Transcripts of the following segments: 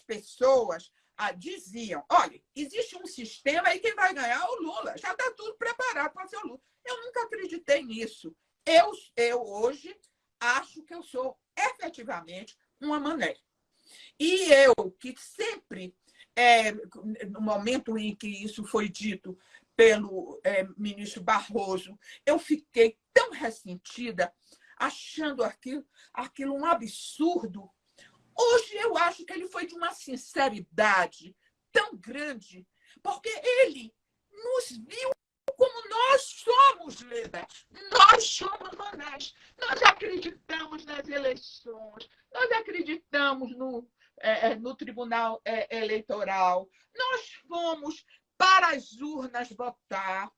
pessoas diziam, olha, existe um sistema e quem vai ganhar é o Lula, já está tudo preparado para ser o Lula. Eu nunca acreditei nisso. Eu hoje acho que eu sou efetivamente uma Mané. E eu, que sempre, no momento em que isso foi dito pelo ministro Barroso, eu fiquei tão ressentida, achando aquilo um absurdo. Hoje eu acho que ele foi de uma sinceridade tão grande, porque ele nos viu como nós somos, Leda. Nós somos Manés. Nós acreditamos nas eleições, nós acreditamos no Tribunal Eleitoral, nós fomos para as urnas votar.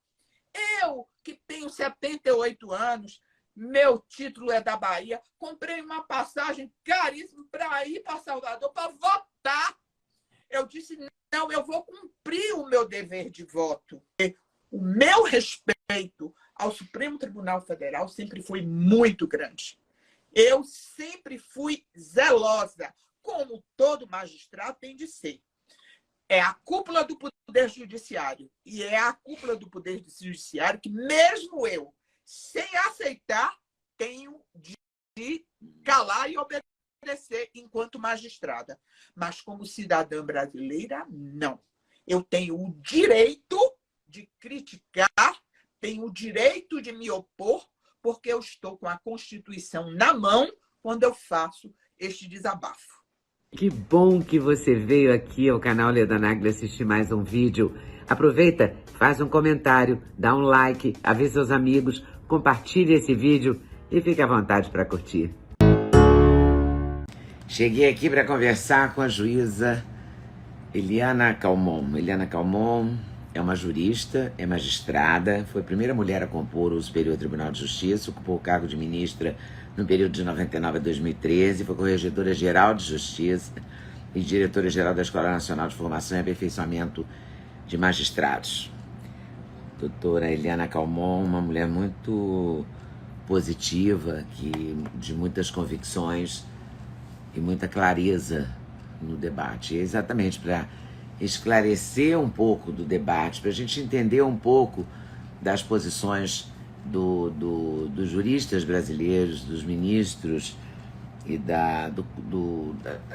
Eu, que tenho 78 anos, meu título é da Bahia, comprei uma passagem caríssima para ir para Salvador para votar. Eu disse, não, eu vou cumprir o meu dever de voto. O meu respeito ao Supremo Tribunal Federal sempre foi muito grande. Eu sempre fui zelosa, como todo magistrado tem de ser. É a cúpula do Poder Judiciário. E é a cúpula do Poder Judiciário que, mesmo eu, sem aceitar, tenho de calar e obedecer enquanto magistrada. Mas, como cidadã brasileira, não. Eu tenho o direito de criticar, tenho o direito de me opor, porque eu estou com a Constituição na mão quando eu faço este desabafo. Que bom que você veio aqui ao canal Leda Nagli assistir mais um vídeo. Aproveita, faz um comentário, dá um like, avisa seus amigos, compartilhe esse vídeo e fique à vontade para curtir. Cheguei aqui para conversar com a juíza Eliana Calmon. Eliana Calmon é uma jurista, é magistrada, foi a primeira mulher a compor o Superior Tribunal de Justiça, ocupou o cargo de ministra no período de 99 a 2013, foi corregedora-geral de Justiça e diretora-geral da Escola Nacional de Formação e Aperfeiçoamento de Magistrados. Doutora Eliana Calmon, uma mulher muito positiva, de muitas convicções e muita clareza no debate. Exatamente para esclarecer um pouco do debate, para a gente entender um pouco das posições dos juristas brasileiros, dos ministros e da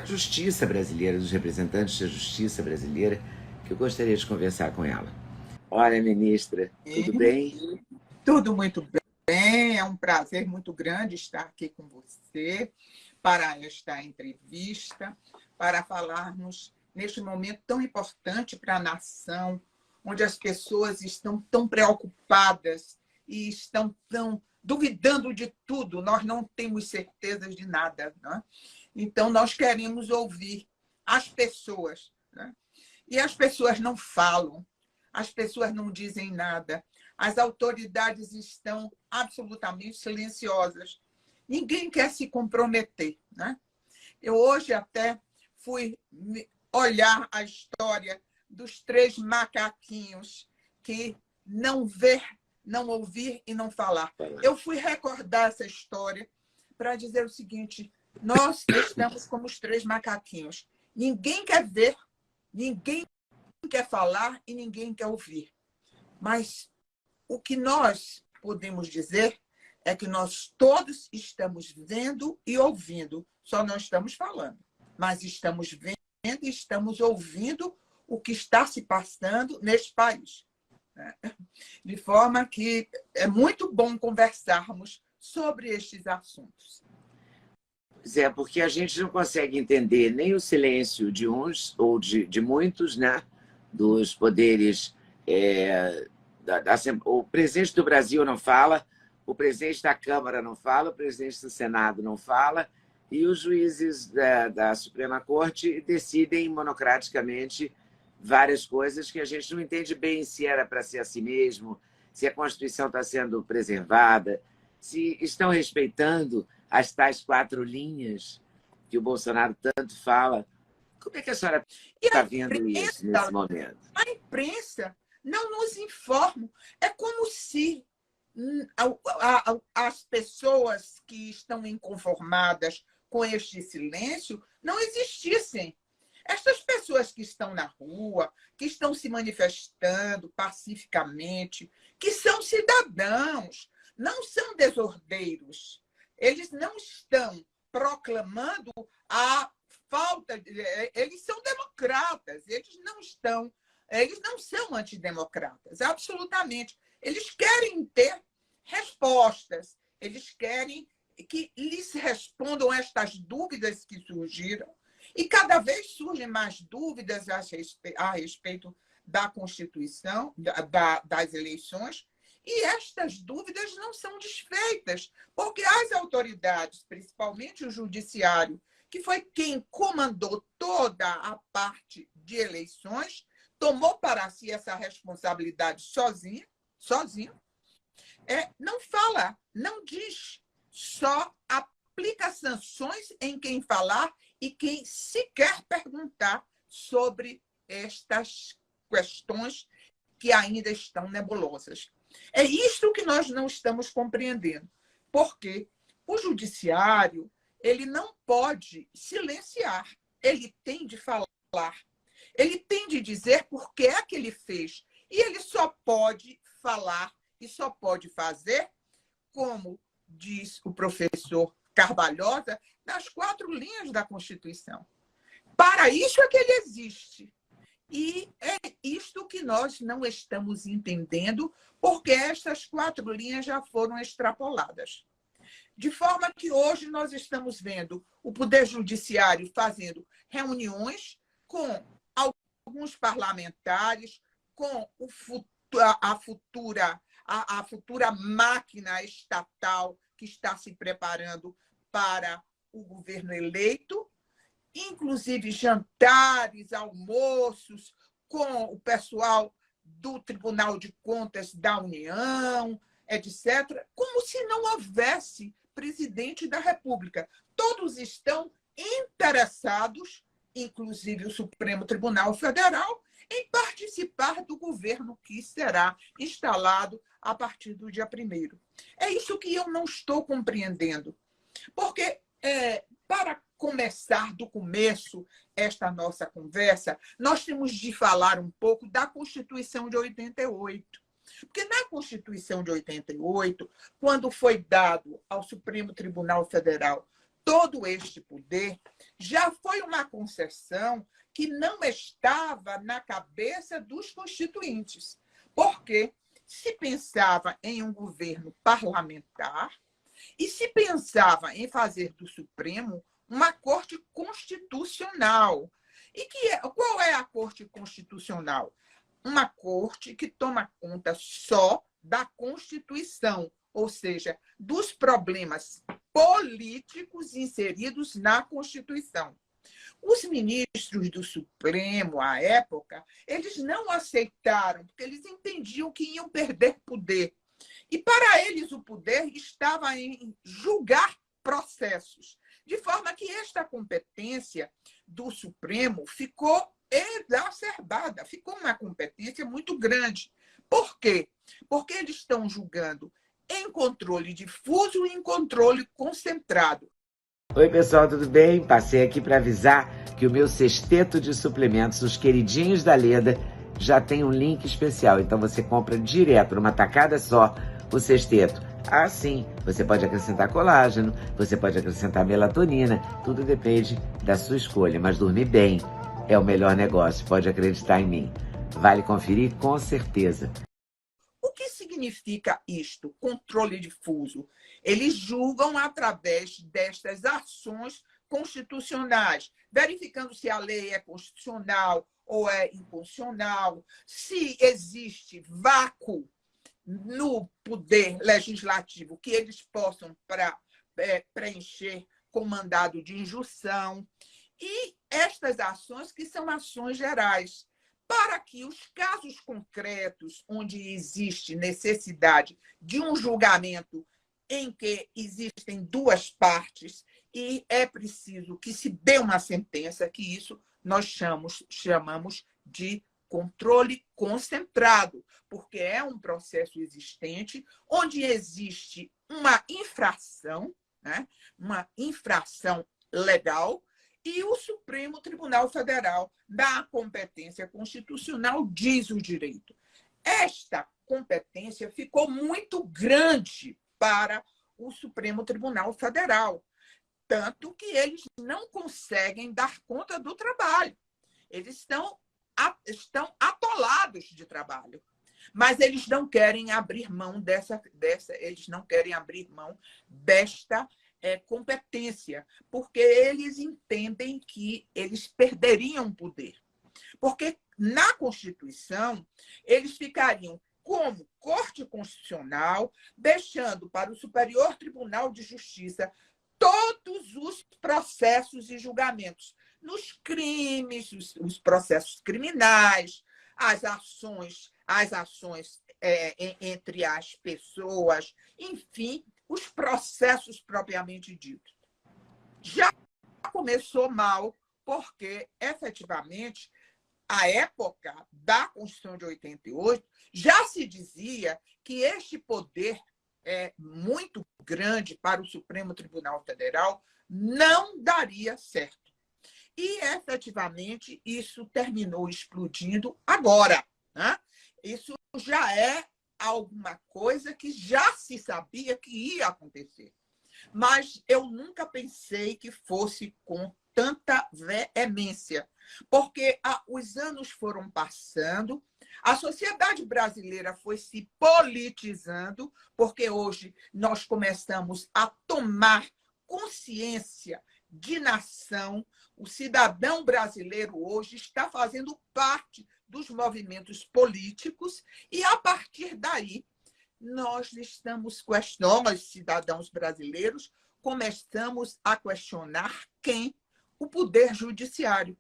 justiça brasileira, dos representantes da justiça brasileira, que eu gostaria de conversar com ela. Olha, ministra, tudo bem? Tudo muito bem, é um prazer muito grande estar aqui com você para esta entrevista, para falarmos neste momento tão importante para a nação, onde as pessoas estão tão preocupadas e estão tão duvidando de tudo, nós não temos certezas de nada, né? Então, nós queremos ouvir as pessoas, né? E as pessoas não falam, as pessoas não dizem nada, as autoridades estão absolutamente silenciosas. Ninguém quer se comprometer, né? Eu hoje até fui olhar a história dos 3 macaquinhos que não ver, não ouvir e não falar. Eu fui recordar essa história para dizer o seguinte, nós estamos como os 3 macaquinhos. Ninguém quer ver, ninguém quer falar e ninguém quer ouvir. Mas o que nós podemos dizer é que nós todos estamos vendo e ouvindo, só não estamos falando, mas estamos vendo e estamos ouvindo o que está se passando neste país. De forma que é muito bom conversarmos sobre estes assuntos. Pois é, porque a gente não consegue entender nem o silêncio de uns ou de muitos, né, dos poderes. O presidente do Brasil não fala, o presidente da Câmara não fala, o presidente do Senado não fala, e os juízes da Suprema Corte decidem monocraticamente várias coisas que a gente não entende bem se era para ser assim mesmo, se a Constituição está sendo preservada, se estão respeitando as tais 4 linhas que o Bolsonaro tanto fala. Como é que a senhora está vendo isso nesse momento? A imprensa não nos informa. É como se as pessoas que estão inconformadas com este silêncio não existissem. que estão na rua, que estão se manifestando pacificamente, que são cidadãos, não são desordeiros. Eles não estão proclamando a falta de... Eles são democratas, eles não são antidemocratas, absolutamente. Eles querem ter respostas, eles querem que lhes respondam estas dúvidas que surgiram, e cada vez surgem mais dúvidas a respeito da Constituição, das eleições, e estas dúvidas não são desfeitas, porque as autoridades, principalmente o Judiciário, que foi quem comandou toda a parte de eleições, tomou para si essa responsabilidade sozinho, não fala, não diz, só aplica sanções em quem falar e quem sequer perguntar sobre estas questões que ainda estão nebulosas. É isto que nós não estamos compreendendo, porque o judiciário ele não pode silenciar, ele tem de falar, ele tem de dizer por que é que ele fez, e ele só pode falar e só pode fazer, como diz o professor Carvalhosa, nas 4 linhas da Constituição. Para isso é que ele existe. E é isto que nós não estamos entendendo, porque estas 4 linhas já foram extrapoladas. De forma que hoje nós estamos vendo o Poder Judiciário fazendo reuniões com alguns parlamentares, com a futura máquina estatal que está se preparando para o governo eleito, inclusive jantares, almoços com o pessoal do Tribunal de Contas da União, etc., como se não houvesse presidente da República. Todos estão interessados, inclusive o Supremo Tribunal Federal, em participar do governo que será instalado a partir do dia 1º. É isso que eu não estou compreendendo. Porque, para começar do começo esta nossa conversa, nós temos de falar um pouco da Constituição de 88. Porque na Constituição de 88, quando foi dado ao Supremo Tribunal Federal todo este poder, já foi uma concessão que não estava na cabeça dos constituintes, porque se pensava em um governo parlamentar e se pensava em fazer do Supremo uma Corte Constitucional. E qual é a Corte Constitucional? Uma corte que toma conta só da Constituição, ou seja, dos problemas políticos inseridos na Constituição. Os ministros do Supremo, à época, eles não aceitaram, porque eles entendiam que iam perder poder. E, para eles, o poder estava em julgar processos, de forma que esta competência do Supremo ficou exacerbada, ficou uma competência muito grande. Por quê? Porque eles estão julgando em controle difuso e em controle concentrado. Oi, pessoal, tudo bem? Passei aqui para avisar que o meu sexteto de suplementos, os queridinhos da Leda, já tem um link especial. Então você compra direto, numa tacada só, o sexteto. Ah, sim, você pode acrescentar colágeno, você pode acrescentar melatonina, tudo depende da sua escolha. Mas dormir bem é o melhor negócio, pode acreditar em mim. Vale conferir com certeza. O que significa isto? Controle difuso. Eles julgam através destas ações constitucionais, verificando se a lei é constitucional ou é inconstitucional, se existe vácuo no poder legislativo que eles possam preencher com mandado de injunção. E estas ações que são ações gerais, para que os casos concretos onde existe necessidade de um julgamento em que existem 2 partes e é preciso que se dê uma sentença, que isso nós chamamos de controle concentrado, porque é um processo existente onde existe uma infração, né? Uma infração legal, E o Supremo Tribunal Federal, da competência constitucional, diz o direito. Esta competência ficou muito grande para o Supremo Tribunal Federal, tanto que eles não conseguem dar conta do trabalho. Eles estão atolados de trabalho, mas eles não querem abrir mão eles não querem abrir mão desta competência, porque eles entendem que eles perderiam poder. Porque na Constituição eles ficariam como Corte Constitucional, deixando para o Superior Tribunal de Justiça todos os processos e julgamentos nos crimes, os processos criminais, as ações entre as pessoas, enfim, os processos propriamente ditos. Já começou mal, porque, efetivamente, a época da Constituição de 88, já se dizia que este poder muito grande para o Supremo Tribunal Federal não daria certo. E, efetivamente, isso terminou explodindo agora, né? Isso já é alguma coisa que já se sabia que ia acontecer. Mas eu nunca pensei que fosse com tanta veemência, porque os anos foram passando, a sociedade brasileira foi se politizando, porque hoje nós começamos a tomar consciência de nação. O cidadão brasileiro hoje está fazendo parte dos movimentos políticos e, a partir daí, nós cidadãos brasileiros, começamos a questionar quem? O Poder Judiciário.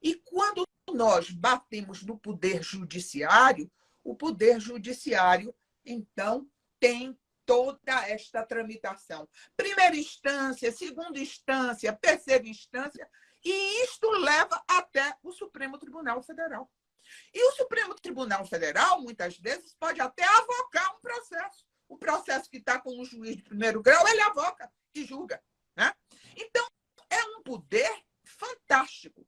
E quando nós batemos no Poder Judiciário, o Poder Judiciário, então, tem toda esta tramitação. Primeira instância, segunda instância, terceira instância, e isto leva até o Supremo Tribunal Federal. E o Supremo Tribunal Federal, muitas vezes, pode até avocar um processo. O processo que está com o juiz de primeiro grau, ele avoca e julga, né? Então, é um poder fantástico.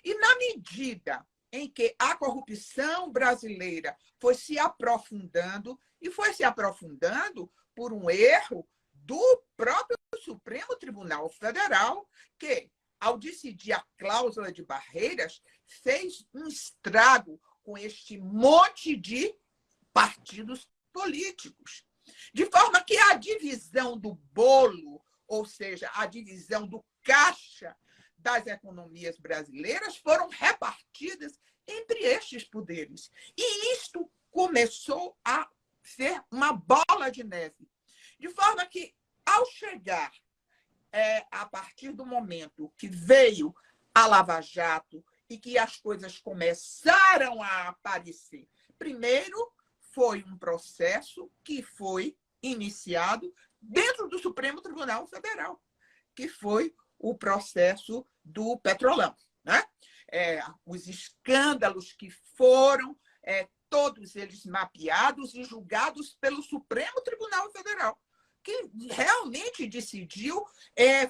E, na medida em que a corrupção brasileira foi se aprofundando, e foi se aprofundando por um erro do próprio Supremo Tribunal Federal, que, ao decidir a cláusula de barreiras, fez um estrago com este monte de partidos políticos. De forma que a divisão do bolo, ou seja, a divisão do caixa das economias brasileiras, foram repartidas entre estes poderes. E isto começou a ser uma bola de neve. De forma que, ao chegar a partir do momento que veio a Lava Jato e que as coisas começaram a aparecer, primeiro foi um processo que foi iniciado dentro do Supremo Tribunal Federal, que foi o processo do Petrolão, né? Os escândalos que foram, todos eles mapeados e julgados pelo Supremo Tribunal Federal, que realmente decidiu,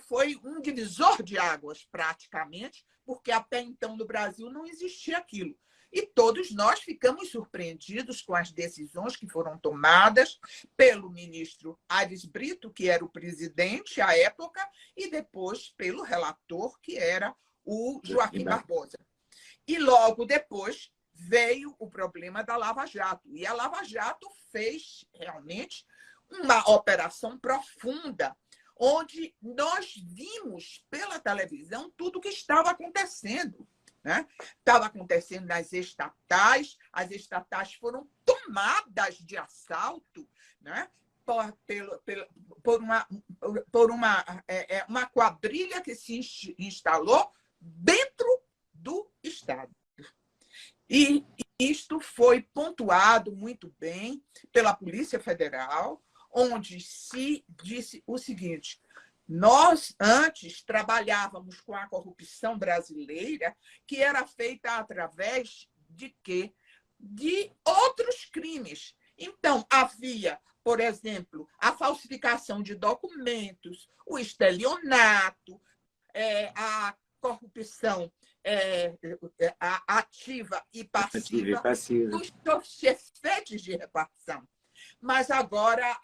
foi um divisor de águas, praticamente, porque até então no Brasil não existia aquilo. E todos nós ficamos surpreendidos com as decisões que foram tomadas pelo ministro Aires Brito, que era o presidente à época, e depois pelo relator, que era o Joaquim Barbosa. E logo depois veio o problema da Lava Jato. E a Lava Jato fez realmente uma operação profunda, onde nós vimos pela televisão tudo o que estava acontecendo. Né? Estava acontecendo nas estatais, as estatais foram tomadas de assalto, né? por uma quadrilha que se instalou dentro do Estado. E isto foi pontuado muito bem pela Polícia Federal, onde se disse o seguinte: nós antes trabalhávamos com a corrupção brasileira, que era feita através de quê? De outros crimes. Então, havia, por exemplo, a falsificação de documentos, o estelionato, corrupção ativa e passiva dos seus efeitos de repartição. Mas agora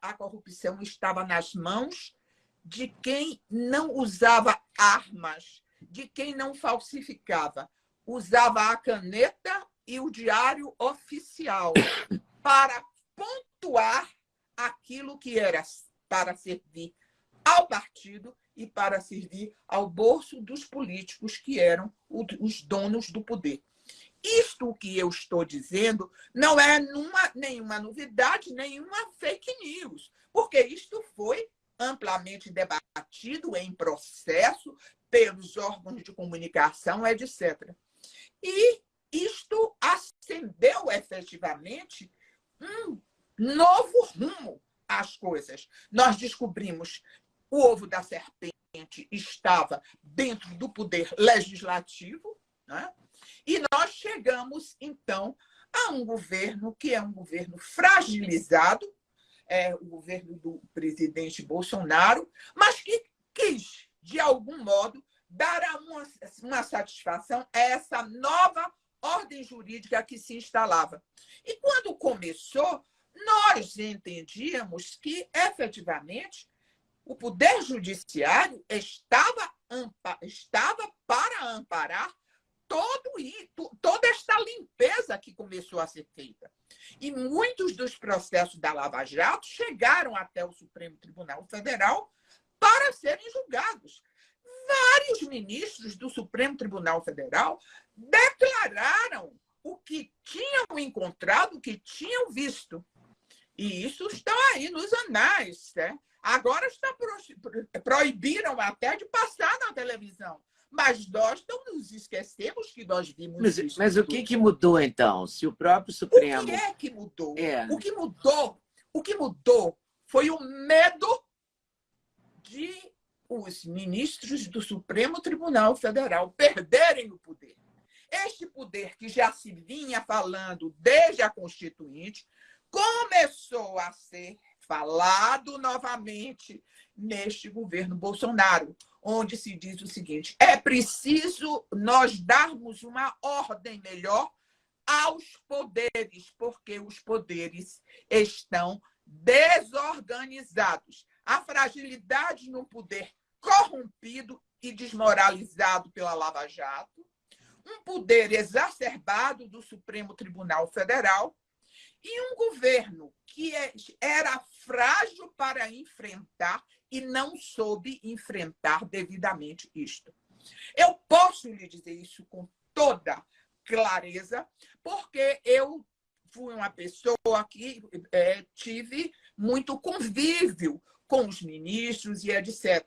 a corrupção estava nas mãos de quem não usava armas, de quem não falsificava, usava a caneta e o diário oficial para pontuar aquilo que era para servir ao partido e para servir ao bolso dos políticos que eram os donos do poder. Isto que eu estou dizendo não é nenhuma novidade, nenhuma fake news, porque isto foi amplamente debatido em processo pelos órgãos de comunicação, etc. E isto acendeu efetivamente um novo rumo às coisas. Nós descobrimos o ovo da serpente estava dentro do poder legislativo, né? E nós chegamos, então, a um governo que é um governo fragilizado, o governo do presidente Bolsonaro, mas que quis, de algum modo, dar uma satisfação a essa nova ordem jurídica que se instalava. E quando começou, nós entendíamos que, efetivamente, o Poder Judiciário estava para amparar toda esta limpeza que começou a ser feita. E muitos dos processos da Lava Jato chegaram até o Supremo Tribunal Federal para serem julgados. Vários ministros do Supremo Tribunal Federal declararam o que tinham encontrado, o que tinham visto. E isso está aí nos anais, né? Agora proibiram até de passar na televisão. Mas nós não nos esquecemos que nós vimos isso. Mas o que mudou, então? Se o próprio Supremo... O que é que mudou? O que mudou foi o medo de os ministros do Supremo Tribunal Federal perderem o poder. Este poder que já se vinha falando desde a Constituinte começou a ser falado novamente neste governo Bolsonaro, onde se diz o seguinte: é preciso nós darmos uma ordem melhor aos poderes, porque os poderes estão desorganizados. A fragilidade no poder corrompido e desmoralizado pela Lava Jato, um poder exacerbado do Supremo Tribunal Federal e um governo que era frágil para enfrentar e não soube enfrentar devidamente isto. Eu posso lhe dizer isso com toda clareza, porque eu fui uma pessoa que tive muito convívio com os ministros e etc.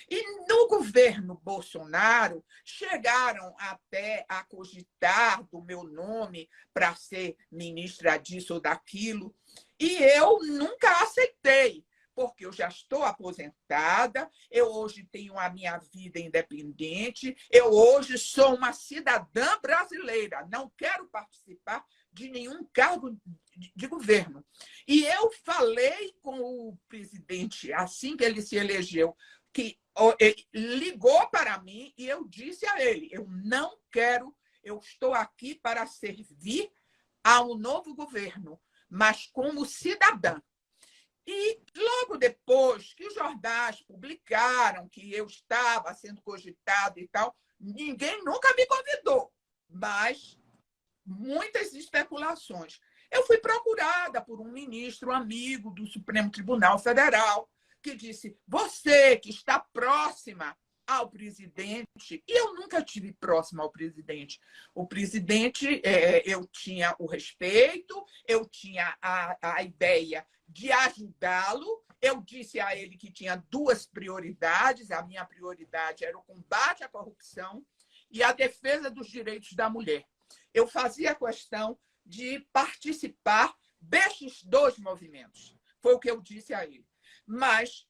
E no governo Bolsonaro chegaram até a cogitar do meu nome para ser ministra disso ou daquilo, e eu nunca aceitei, porque eu já estou aposentada, eu hoje tenho a minha vida independente, eu hoje sou uma cidadã brasileira, não quero participar de nenhum cargo de governo. E eu falei com o presidente, assim que ele se elegeu, que ligou para mim e eu disse a ele: eu não quero, eu estou aqui para servir ao novo governo, mas como cidadã. E logo depois que os jornais publicaram que eu estava sendo cogitado e tal, ninguém nunca me convidou, mas muitas especulações. Eu fui procurada por um ministro amigo do Supremo Tribunal Federal, que disse: você que está próxima ao presidente, e eu nunca tive próxima ao presidente. O presidente, eu tinha o respeito, eu tinha a ideia de ajudá-lo, eu disse a ele que tinha duas prioridades, a minha prioridade era o combate à corrupção e a defesa dos direitos da mulher. Eu fazia questão de participar destes dois movimentos. Foi o que eu disse a ele. Mas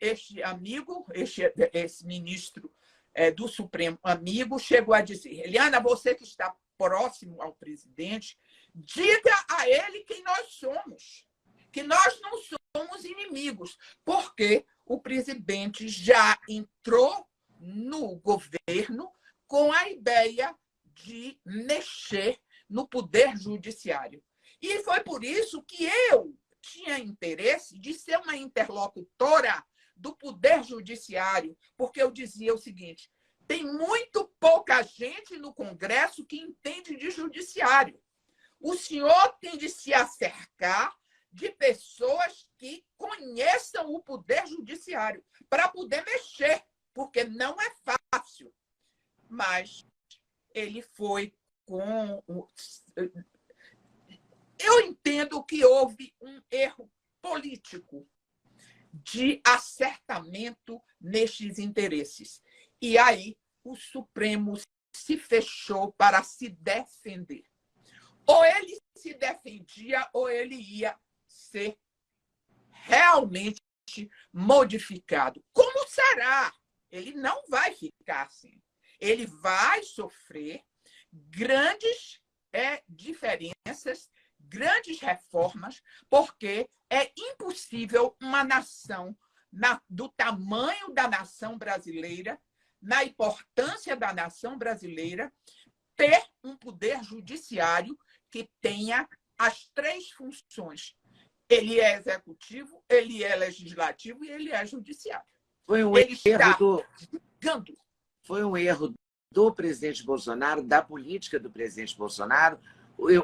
este amigo, esse ministro do Supremo amigo, chegou a dizer: Eliana, você que está próximo ao presidente, diga a ele quem nós somos, que nós não somos inimigos, porque o presidente já entrou no governo com a ideia de mexer no poder judiciário. E foi por isso que eu tinha interesse de ser uma interlocutora do poder judiciário, porque eu dizia o seguinte: tem muito pouca gente no Congresso que entende de judiciário. O senhor tem de se acercar de pessoas que conheçam o poder judiciário para poder mexer, porque não é fácil. Mas ele foi com... Eu entendo que houve um erro político de acertamento nestes interesses. E aí o Supremo se fechou para se defender. Ou ele se defendia, ou ele ia ser realmente modificado. Como será? Ele não vai ficar assim. Ele vai sofrer grandes diferenças, grandes reformas, porque é impossível uma nação do tamanho da nação brasileira, na importância da nação brasileira, ter um poder judiciário que tenha as 3 funções. Ele é executivo, ele é legislativo e ele é judiciário. Foi um erro do presidente Bolsonaro, da política do presidente Bolsonaro,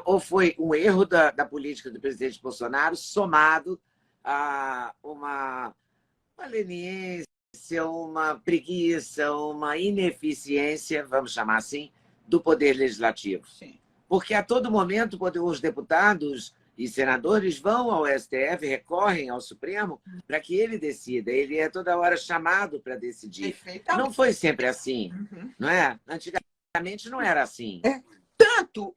ou foi um erro da política do presidente Bolsonaro somado a uma leniência, uma preguiça, uma ineficiência, vamos chamar assim, do Poder Legislativo? Sim. Porque a todo momento os deputados e senadores vão ao STF, recorrem ao Supremo para que ele decida. Ele é toda hora chamado para decidir. Não foi sempre assim, não é? Antigamente não era assim. Tanto,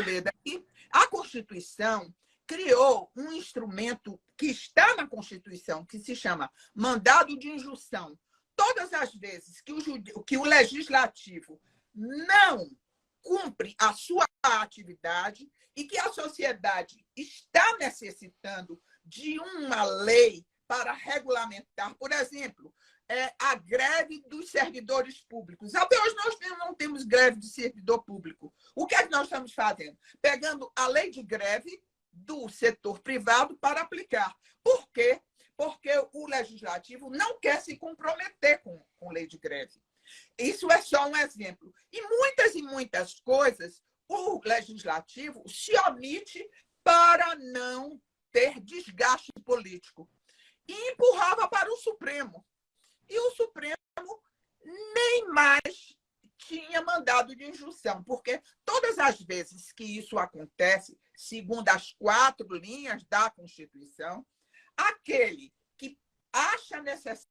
Leda, que a Constituição criou um instrumento que está na Constituição, que se chama mandado de injunção. Todas as vezes que o Legislativo não cumpre a sua atividade e que a sociedade está necessitando de uma lei para regulamentar, por exemplo, a greve dos servidores públicos. Até hoje nós não temos greve de servidor público. O que é que nós estamos fazendo? Pegando a lei de greve do setor privado para aplicar. Por quê? Porque o legislativo não quer se comprometer com lei de greve. Isso é só um exemplo. E muitas coisas o legislativo se omite para não ter desgaste político. E empurrava para o Supremo. E o Supremo nem mais tinha mandado de injunção, porque todas as vezes que isso acontece, segundo as 4 linhas da Constituição, aquele que acha necessário,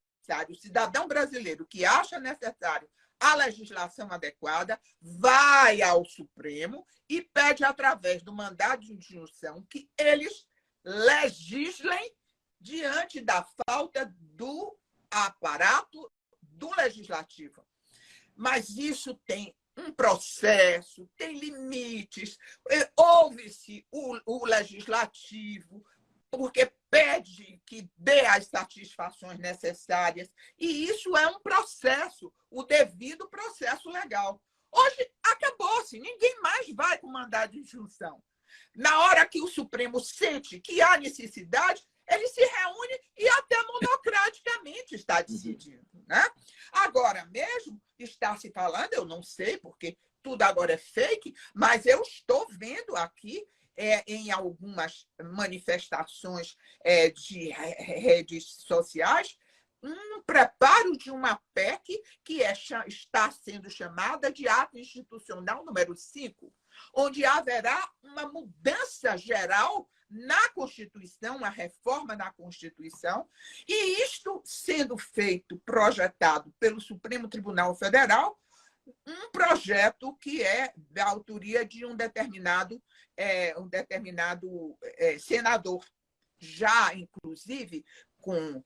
o cidadão brasileiro que acha necessário a legislação adequada, vai ao Supremo e pede, através do mandado de injunção, que eles legislem diante da falta do aparato do legislativo. Mas isso tem um processo, tem limites. Ouve-se o legislativo, porque pede que dê as satisfações necessárias. E isso é um processo, o devido processo legal. Hoje acabou-se, ninguém mais vai com mandado de injunção. Na hora que o Supremo sente que há necessidade, ele se reúne e até monocraticamente está decidindo. Né? Agora mesmo está se falando, eu não sei, porque tudo agora é fake, mas eu estou vendo aqui, em algumas manifestações de redes sociais, um preparo de uma PEC que está sendo chamada de Ato Institucional número 5, onde haverá uma mudança geral na Constituição, uma reforma na Constituição, e isto sendo feito, projetado pelo Supremo Tribunal Federal, um projeto que é da autoria de um determinado senador, já, inclusive, com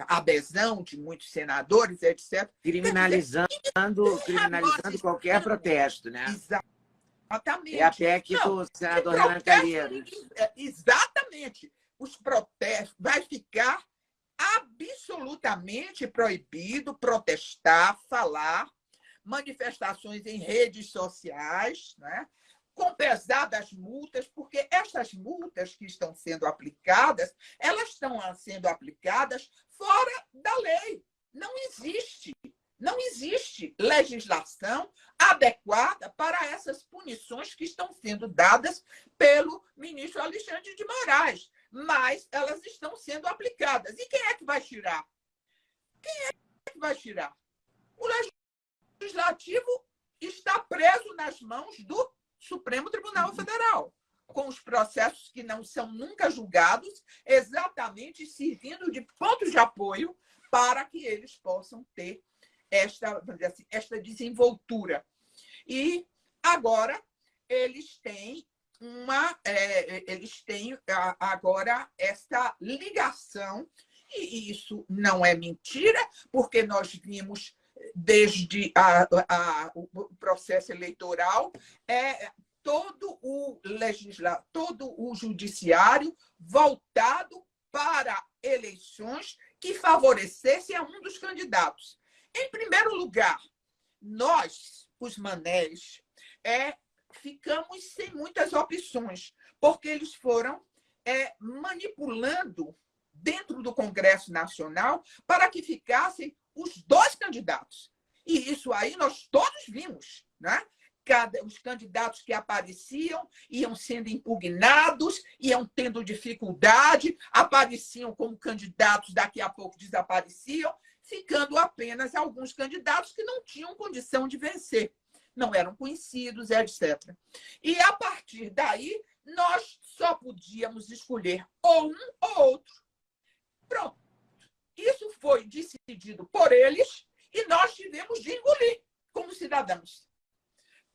adesão de muitos senadores, etc. Criminalizando qualquer protesto, né? Exatamente. É a PEC do senador Renan Calheiros. Exatamente. Os protestos vai ficar absolutamente proibido protestar, falar, manifestações em redes sociais, né? Com pesadas multas, porque essas multas que estão sendo aplicadas, elas estão sendo aplicadas fora da lei. Não existe legislação adequada para essas punições que estão sendo dadas pelo ministro Alexandre de Moraes, mas elas estão sendo aplicadas. E quem é que vai tirar? Quem é que vai tirar? O legislativo está preso nas mãos do Supremo Tribunal Federal, com os processos que não são nunca julgados, exatamente servindo de pontos de apoio para que eles possam ter esta, vamos dizer assim, esta desenvoltura. E agora eles têm agora essa ligação, e isso não é mentira, porque nós vimos desde o processo eleitoral, todo o judiciário voltado para eleições que favorecessem a um dos candidatos. Em primeiro lugar, nós, os manés, ficamos sem muitas opções, porque eles foram manipulando dentro do Congresso Nacional para que ficassem os dois candidatos. E isso aí nós todos vimos, né? Os candidatos que apareciam iam sendo impugnados, iam tendo dificuldade, apareciam como candidatos, daqui a pouco desapareciam, ficando apenas alguns candidatos que não tinham condição de vencer, não eram conhecidos, etc. E, a partir daí, nós só podíamos escolher ou um ou outro. Pronto. Isso foi decidido por eles e nós tivemos de engolir como cidadãos.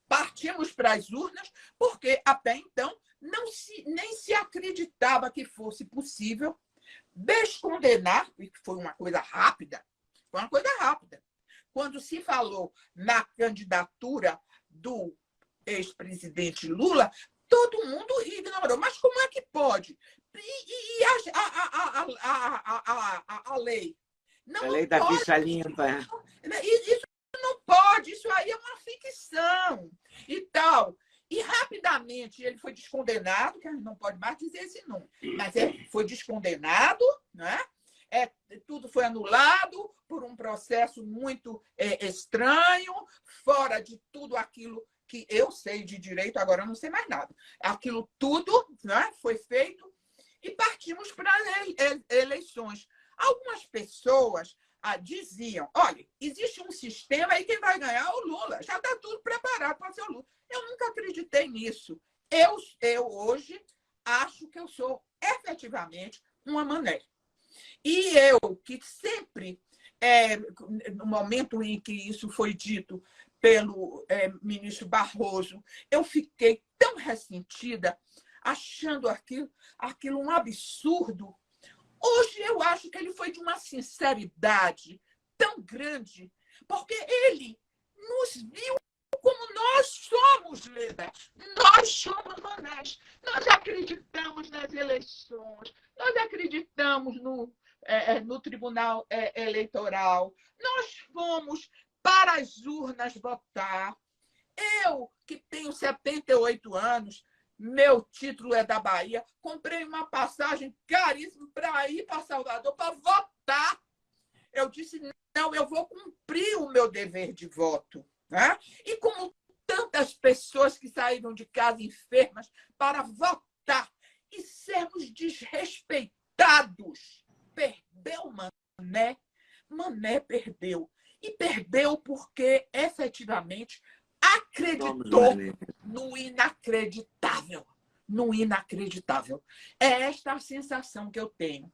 Partimos para as urnas porque, até então, nem se acreditava que fosse possível descondenar, e foi uma coisa rápida, Quando se falou na candidatura do ex-presidente Lula, todo mundo ignorou. Mas como é que pode? E a lei? Não, a lei da ficha limpa. Isso não pode, isso aí é uma ficção e tal. E rapidamente ele foi descondenado, que a gente não pode mais dizer esse nome, mas foi descondenado, né? Tudo foi anulado por um processo muito estranho, fora de tudo aquilo que eu sei de direito, agora eu não sei mais nada. Aquilo tudo, né, foi feito e partimos para eleições. Algumas pessoas diziam, olha, existe um sistema aí, quem vai ganhar é o Lula, já está tudo preparado para ser o Lula. Eu nunca acreditei nisso. Eu hoje acho que eu sou efetivamente uma mané. E eu, que sempre, no momento em que isso foi dito pelo ministro Barroso, eu fiquei tão ressentida, achando aquilo um absurdo. Hoje eu acho que ele foi de uma sinceridade tão grande, porque ele nos viu como nós somos, Leda. Nós somos manés. Nós acreditamos nas eleições, nós acreditamos no Tribunal Eleitoral, nós fomos para as urnas votar. Eu, que tenho 78 anos, meu título é da Bahia, comprei uma passagem caríssima para ir para Salvador para votar. Eu disse, não, eu vou cumprir o meu dever de voto. Né? E como tantas pessoas que saíram de casa enfermas para votar e sermos desrespeitados. Perdeu, Mané. Mané perdeu. E perdeu porque, efetivamente, acreditou no inacreditável. No inacreditável. É esta a sensação que eu tenho.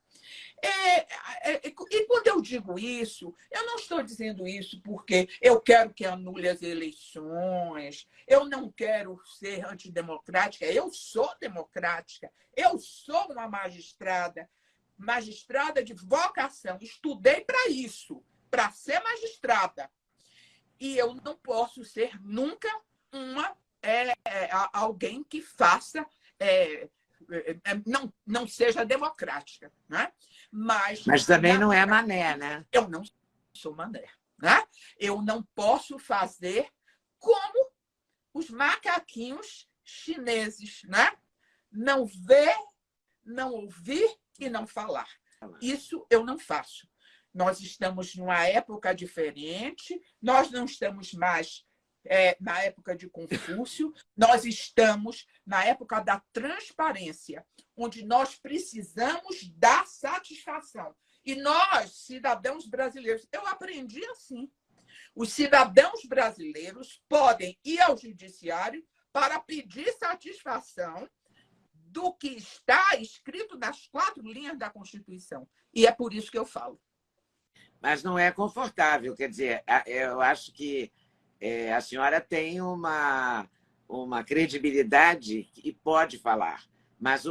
E quando eu digo isso, eu não estou dizendo isso porque eu quero que anule as eleições, eu não quero ser antidemocrática, eu sou democrática, eu sou uma magistrada de vocação, estudei para isso, para ser magistrada. E eu não posso ser nunca alguém que faça... não seja democrática. Né? Mas também não é mané, né? Eu não sou mané, né? Eu não posso fazer como os macaquinhos chineses, né? Não ver, não ouvir e não falar. Isso eu não faço. Nós estamos numa época diferente, nós não estamos mais na época de Confúcio, nós estamos na época da transparência, onde nós precisamos dar satisfação. E nós, cidadãos brasileiros, eu aprendi assim. Os cidadãos brasileiros podem ir ao judiciário para pedir satisfação do que está escrito nas 4 linhas da Constituição. E é por isso que eu falo. Mas não é confortável, quer dizer, eu acho que a senhora tem uma credibilidade e pode falar. Mas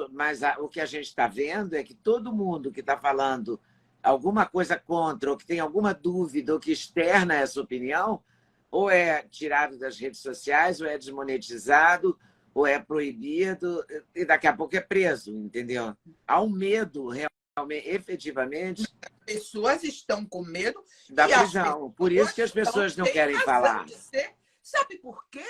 o que a gente está vendo é que todo mundo que está falando alguma coisa contra, ou que tem alguma dúvida, ou que externa essa opinião, ou é tirado das redes sociais, ou é desmonetizado, ou é proibido, e daqui a pouco é preso, entendeu? Há um medo, realmente, efetivamente... As pessoas estão com medo da prisão. Por isso que as pessoas não querem falar. Sabe por quê,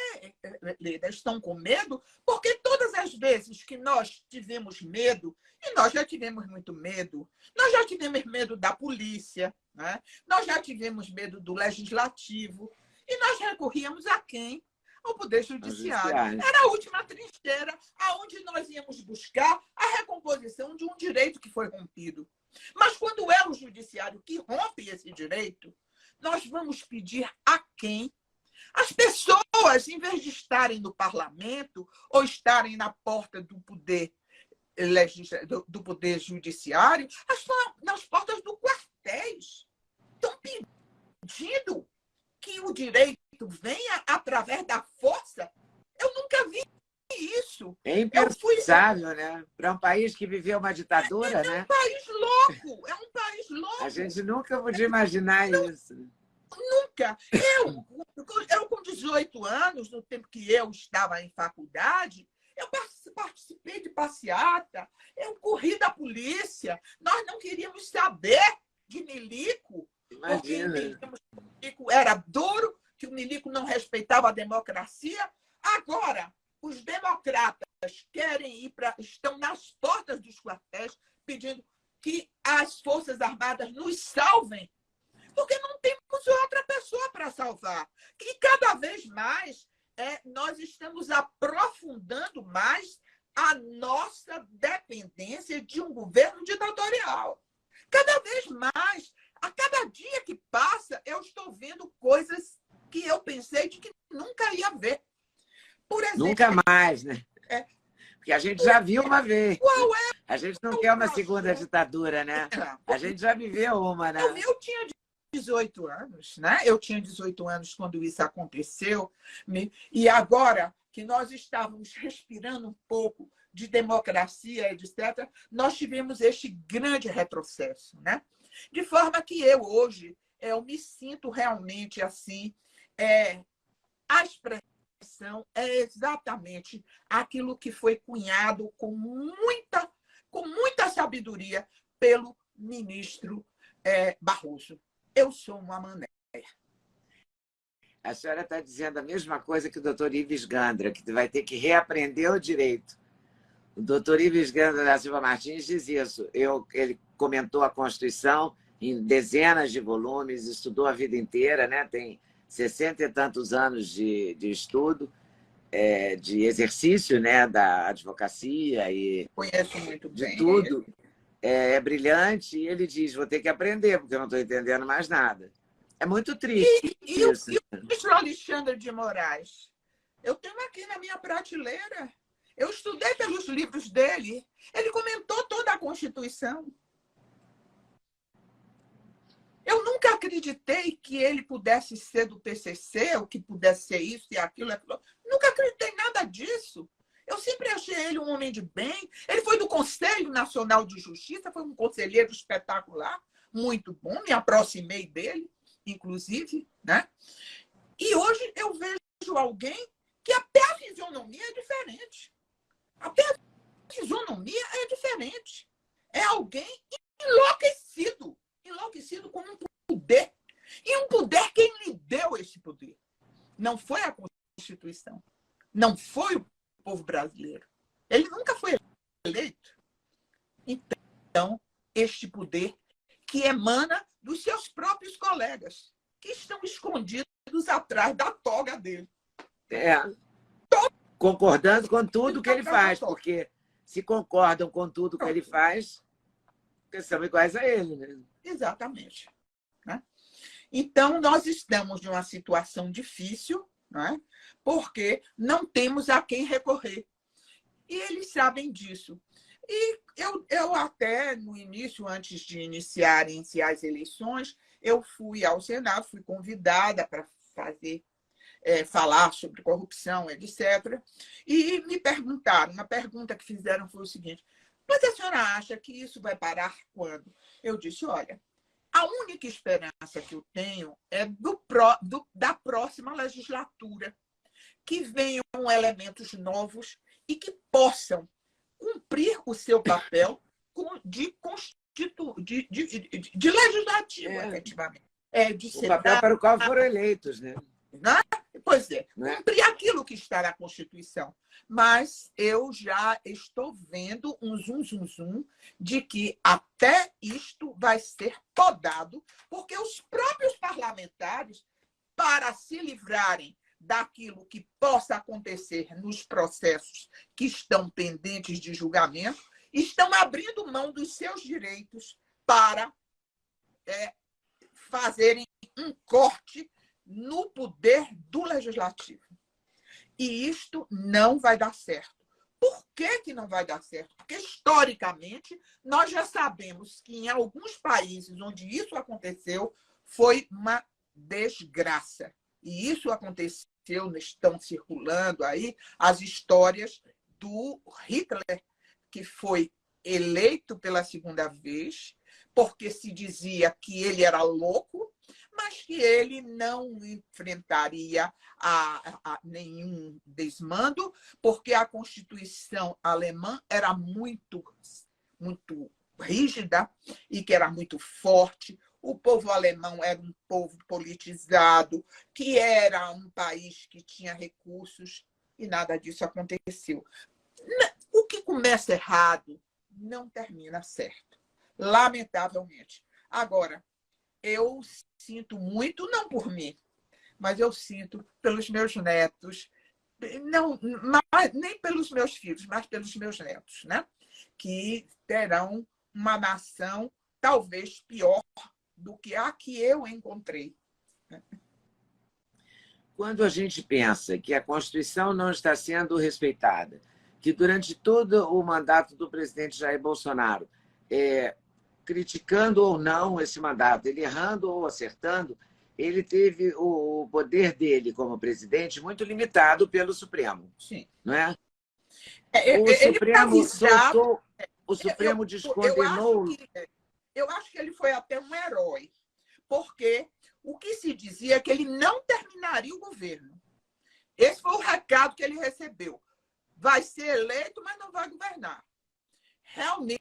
Leda? Estão com medo? Porque todas as vezes que nós tivemos medo, e nós já tivemos muito medo, nós já tivemos medo da polícia, né? Nós já tivemos medo do legislativo, e nós recorríamos a quem? Ao Poder Judiciário. Era a última trincheira aonde nós íamos buscar a recomposição de um direito que foi rompido. Mas quando é o Judiciário que rompe esse direito, nós vamos pedir a quem? As pessoas, em vez de estarem no parlamento ou estarem na porta do poder judiciário, estão nas portas dos quartéis. Estão pedindo que o direito venha através da força. Eu nunca vi isso. É impensável, né? Para um país que viveu uma ditadura, né? É um país louco. É um país louco. A gente nunca podia imaginar isso. Nunca. Eu, com 18 anos, no tempo que eu estava em faculdade, eu participei de passeata, eu corri da polícia. Nós não queríamos saber de milico, imagina, porque o milico era duro, que o milico não respeitava a democracia. Agora, os democratas estão nas portas dos quartéis pedindo que as Forças Armadas nos salvem, porque não temos outra pessoa para salvar. E cada vez mais nós estamos aprofundando mais a nossa dependência de um governo ditatorial. Cada vez mais, a cada dia que passa, eu estou vendo coisas que eu pensei de que nunca ia ver. Por exemplo, nunca mais, né? Porque a gente já viu uma vez. Qual é? A gente não quer uma segunda ditadura, né? A gente já viveu uma, né? Eu tinha 18 anos, né? Eu tinha 18 anos quando isso aconteceu. E agora que nós estávamos respirando um pouco de democracia, etc., nós tivemos este grande retrocesso, né? De forma que hoje, eu me sinto realmente assim, a expressão é exatamente aquilo que foi cunhado com muita sabedoria pelo ministro Barroso. Eu sou uma mané. A senhora está dizendo a mesma coisa que o doutor Ives Gandra, que vai ter que reaprender o direito. O doutor Ives Gandra da Silva Martins diz isso. Ele comentou a Constituição em dezenas de volumes, estudou a vida inteira, né? Tem 60 e tantos anos de estudo, de exercício, né? Da advocacia e conheço muito de bem tudo. É brilhante, e ele diz, vou ter que aprender, porque eu não estou entendendo mais nada. É muito triste isso. E o ministro Alexandre de Moraes? Eu tenho aqui na minha prateleira. Eu estudei pelos livros dele. Ele comentou toda a Constituição. Eu nunca acreditei que ele pudesse ser do PCC, ou que pudesse ser isso e aquilo. Nunca acreditei em nada disso. Eu sempre achei ele um homem de bem. Ele foi do Conselho Nacional de Justiça, foi um conselheiro espetacular, muito bom, me aproximei dele, inclusive, né? E hoje eu vejo alguém que até a fisionomia é diferente. Até a fisionomia é diferente. É alguém enlouquecido, enlouquecido com um poder. E um poder, quem lhe deu esse poder? Não foi a Constituição, não foi o povo brasileiro. Ele nunca foi eleito. Então, este poder que emana dos seus próprios colegas, que estão escondidos atrás da toga dele. Concordando com tudo que ele faz, porque se concordam com tudo que ele faz, são iguais a ele, né? Exatamente. Né? Então, nós estamos numa situação difícil, né? Porque não temos a quem recorrer. E eles sabem disso. E eu até, no início, antes de iniciarem-se as eleições, eu fui ao Senado, fui convidada para falar sobre corrupção, etc. E me perguntaram, uma pergunta que fizeram foi o seguinte: mas a senhora acha que isso vai parar quando? Eu disse, olha, a única esperança que eu tenho é da próxima legislatura, que venham elementos novos e que possam cumprir o seu papel de legislativo, efetivamente. O papel para o qual foram eleitos, né? Pois é, cumprir aquilo que está na Constituição. Mas eu já estou vendo um zum de que até isto vai ser podado, porque os próprios parlamentares, para se livrarem daquilo que possa acontecer nos processos que estão pendentes de julgamento, estão abrindo mão dos seus direitos para fazerem um corte no poder do legislativo. E isto não vai dar certo. Por que não vai dar certo? Porque, historicamente, nós já sabemos que em alguns países onde isso aconteceu, foi uma desgraça. E isso aconteceu, estão circulando aí as histórias do Hitler, que foi eleito pela segunda vez, porque se dizia que ele era louco, mas que ele não enfrentaria a nenhum desmando, porque a Constituição alemã era muito rígida e que era muito forte. O povo alemão era um povo politizado, que era um país que tinha recursos, e nada disso aconteceu. O que começa errado não termina certo, lamentavelmente. Agora, eu sinto muito, não por mim, mas eu sinto pelos meus netos, não, nem pelos meus filhos, mas pelos meus netos, né? Que terão uma nação talvez pior do que a que eu encontrei. Quando a gente pensa que a Constituição não está sendo respeitada, que durante todo o mandato do presidente Jair Bolsonaro, criticando ou não esse mandato, ele errando ou acertando, ele teve o poder dele como presidente muito limitado pelo Supremo. Sim. Não é? O Supremo descondenou. Eu acho que ele foi até um herói, porque o que se dizia é que ele não terminaria o governo. Esse foi o recado que ele recebeu. Vai ser eleito, mas não vai governar. Realmente,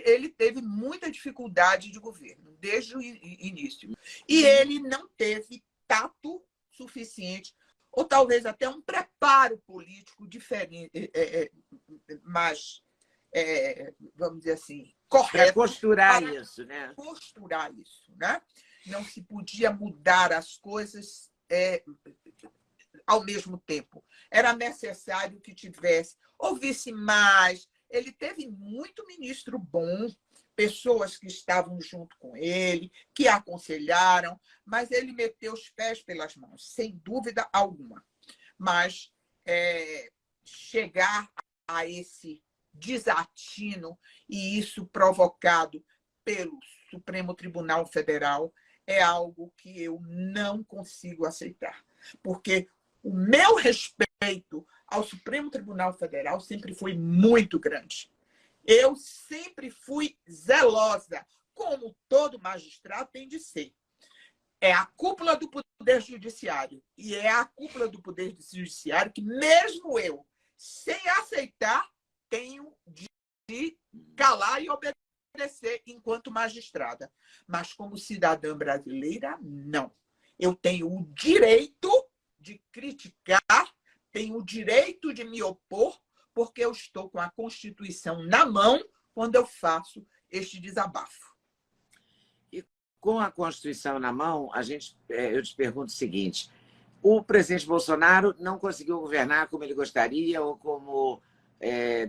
ele teve muita dificuldade de governo, desde o início. E ele não teve tato suficiente, ou talvez até um preparo político diferente, mais, vamos dizer assim, correto. Para costurar isso, né? Costurar isso, né? Não se podia mudar as coisas ao mesmo tempo. Era necessário que houvesse mais. Ele teve muito ministro bom, pessoas que estavam junto com ele, que aconselharam, mas ele meteu os pés pelas mãos, sem dúvida alguma. Mas chegar a esse desatino, e isso provocado pelo Supremo Tribunal Federal, é algo que eu não consigo aceitar. Porque o meu respeito ao Supremo Tribunal Federal sempre foi muito grande. Eu sempre fui zelosa, como todo magistrado tem de ser. É a cúpula do Poder Judiciário. E é a cúpula do Poder Judiciário que, mesmo eu, sem aceitar, tenho de calar e obedecer. esclarecer enquanto magistrada, mas como cidadã brasileira, não. Eu tenho o direito de criticar, tenho o direito de me opor, porque eu estou com a Constituição na mão quando eu faço este desabafo. E com a Constituição na mão, eu te pergunto o seguinte: o presidente Bolsonaro não conseguiu governar como ele gostaria ou como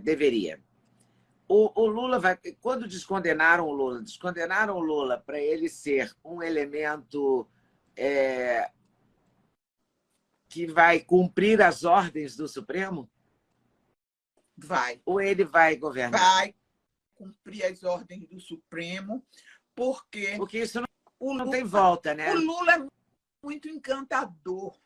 deveria. O Lula vai. Quando descondenaram o Lula para ele ser um elemento que vai cumprir as ordens do Supremo? Vai. Ou ele vai governar? Vai cumprir as ordens do Supremo, porque isso não tem volta, né? O Lula é muito encantador.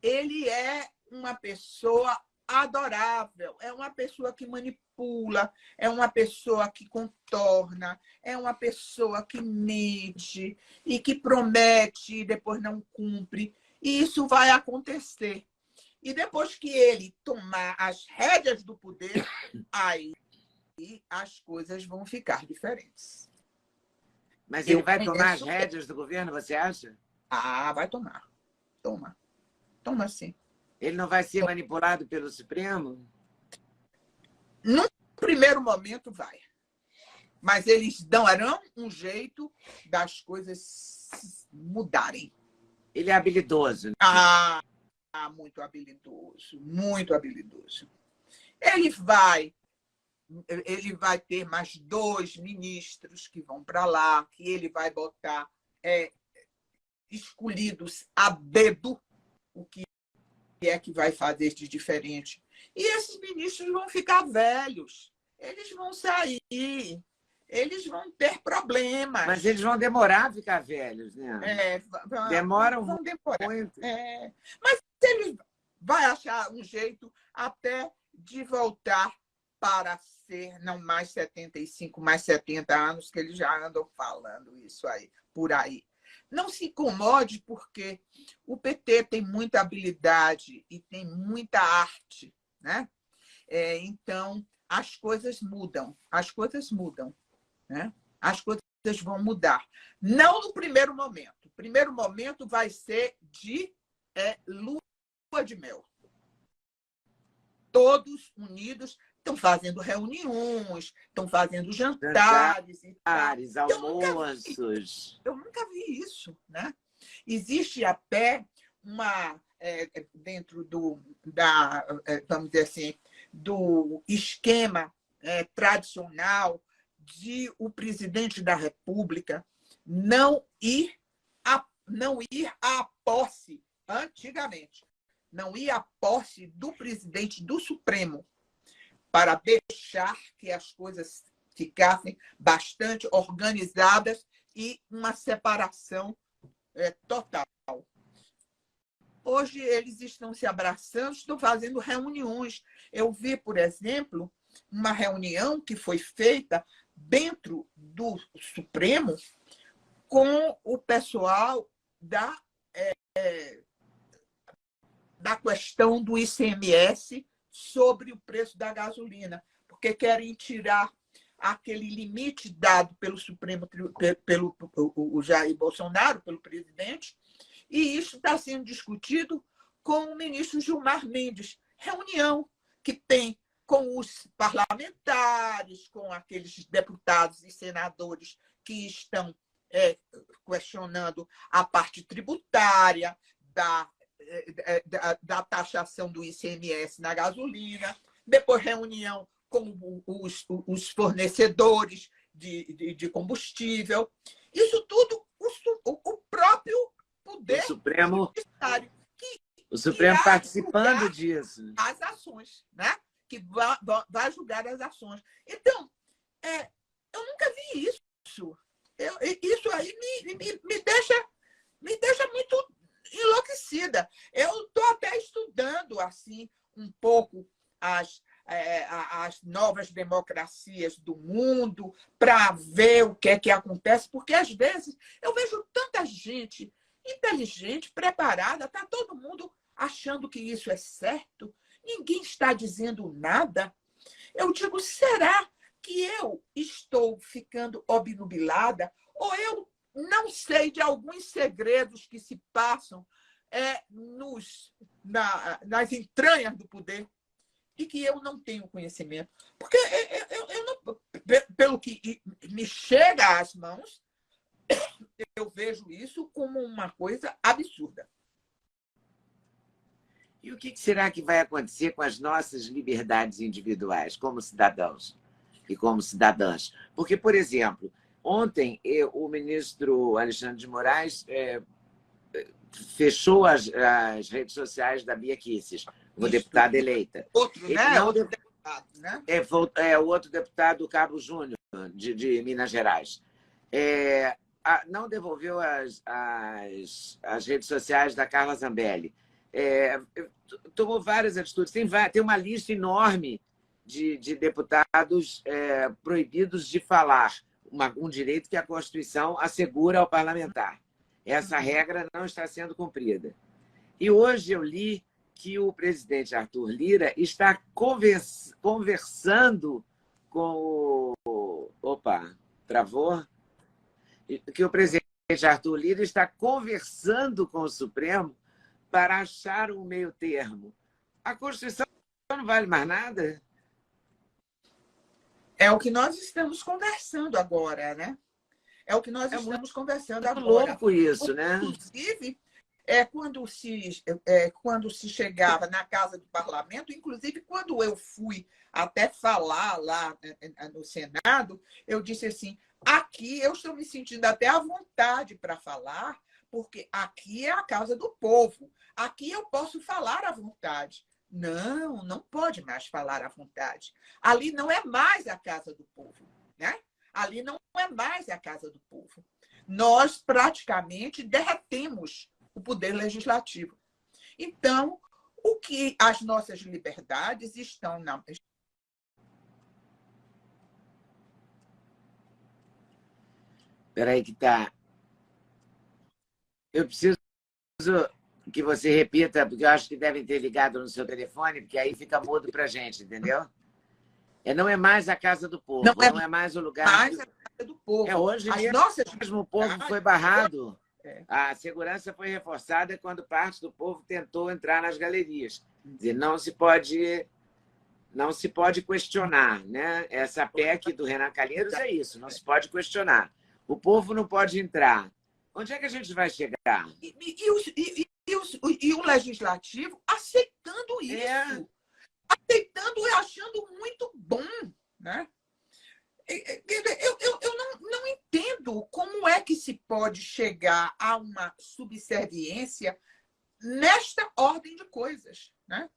Ele é uma pessoa adorável, é uma pessoa que manipula, é uma pessoa que contorna, é uma pessoa que mente e que promete e depois não cumpre. E isso vai acontecer. E depois que ele tomar as rédeas do poder, aí as coisas vão ficar diferentes. Mas ele vai tomar as rédeas do governo, você acha? Ah, vai tomar. Toma sim. Ele não vai ser manipulado pelo Supremo? Num primeiro momento, vai. Mas eles darão um jeito das coisas mudarem. Ele é habilidoso. Né? Muito habilidoso. Muito habilidoso. Ele vai ter mais 2 ministros que vão para lá, que ele vai botar escolhidos a dedo, o que é que vai fazer de diferente. E esses ministros vão ficar velhos, eles vão sair, eles vão ter problemas. Mas eles vão demorar a ficar velhos, né? Demoram muito. Mas ele vai achar um jeito até de voltar para ser não mais 75, mais 70 anos, que eles já andam falando isso aí, por aí. Não se incomode, porque o PT tem muita habilidade e tem muita arte, né? Então, as coisas mudam, né? As coisas vão mudar. Não no primeiro momento. O primeiro momento vai ser de lua de mel. Todos unidos, estão fazendo reuniões, estão fazendo jantares, almoços. Eu nunca vi isso, né? Existe até dentro vamos dizer assim, do esquema tradicional de o presidente da República não ir à posse, antigamente, não ir à posse do presidente do Supremo, para deixar que as coisas ficassem bastante organizadas e uma separação total. Hoje eles estão se abraçando, estão fazendo reuniões. Eu vi, por exemplo, uma reunião que foi feita dentro do Supremo com o pessoal da questão do ICMS sobre o preço da gasolina, porque querem tirar aquele limite dado pelo Supremo, pelo Jair Bolsonaro, pelo presidente, e isso está sendo discutido com o ministro Gilmar Mendes. Reunião que tem com os parlamentares, com aqueles deputados e senadores que estão questionando a parte tributária da taxação do ICMS na gasolina, depois reunião com os fornecedores de combustível. Isso tudo o próprio poder judiciário. O Supremo participando disso. As ações, né? Que vai julgar as ações. Então, eu nunca vi isso. Isso aí me deixa muito enlouquecida. Eu estou até estudando assim um pouco as novas democracias do mundo para ver o que é que acontece, porque às vezes eu vejo tanta gente inteligente, preparada, está todo mundo achando que isso é certo, ninguém está dizendo nada. Eu digo, será que eu estou ficando obnubilada ou eu não sei de alguns segredos que se passam nas entranhas do poder e que eu não tenho conhecimento. Porque eu não, pelo que me chega às mãos, eu vejo isso como uma coisa absurda. E o que será que vai acontecer com as nossas liberdades individuais, como cidadãos e como cidadãs? Porque, por exemplo, ontem o ministro Alexandre de Moraes fechou as redes sociais da Bia Kicis, uma deputada eleita. Outro, Ele né? não Outro deputado, né? o outro deputado, Carlos Júnior, de Minas Gerais. Não devolveu as redes sociais da Carla Zambelli. Tomou várias atitudes. Tem uma lista enorme de deputados proibidos de falar, um direito que a Constituição assegura ao parlamentar. Essa regra não está sendo cumprida. E hoje eu li que o presidente Arthur Lira está conversando com o... Opa, travou? Que o presidente Arthur Lira está conversando com o Supremo para achar um meio termo. A Constituição não vale mais nada? É o que nós estamos conversando agora, né? É o que nós estamos conversando agora. É louco isso, né? Inclusive, quando se chegava na casa do parlamento, inclusive quando eu fui até falar lá no Senado, eu disse assim, aqui eu estou me sentindo até à vontade para falar, porque aqui é a casa do povo. Aqui eu posso falar à vontade. Não, não pode mais falar à vontade. Ali não é mais a casa do povo, né? Ali não é mais a casa do povo. Nós praticamente derretemos o poder legislativo. Então, o que as nossas liberdades estão na... Espera aí que tá... Eu preciso que você repita, porque eu acho que devem ter ligado no seu telefone, porque aí fica mudo para a gente, entendeu? Não é mais a casa do povo, não é mais o lugar... Mais a casa do povo. Hoje mesmo o povo foi barrado. A segurança foi reforçada quando parte do povo tentou entrar nas galerias. Quer dizer, não se pode questionar, né? Essa PEC do Renan Calheiros é isso, não se pode questionar. O povo não pode entrar. Onde é que a gente vai chegar? E o legislativo aceitando isso. Aceitando e achando muito bom, né? Eu não entendo como é que se pode chegar a uma subserviência nesta ordem de coisas, né?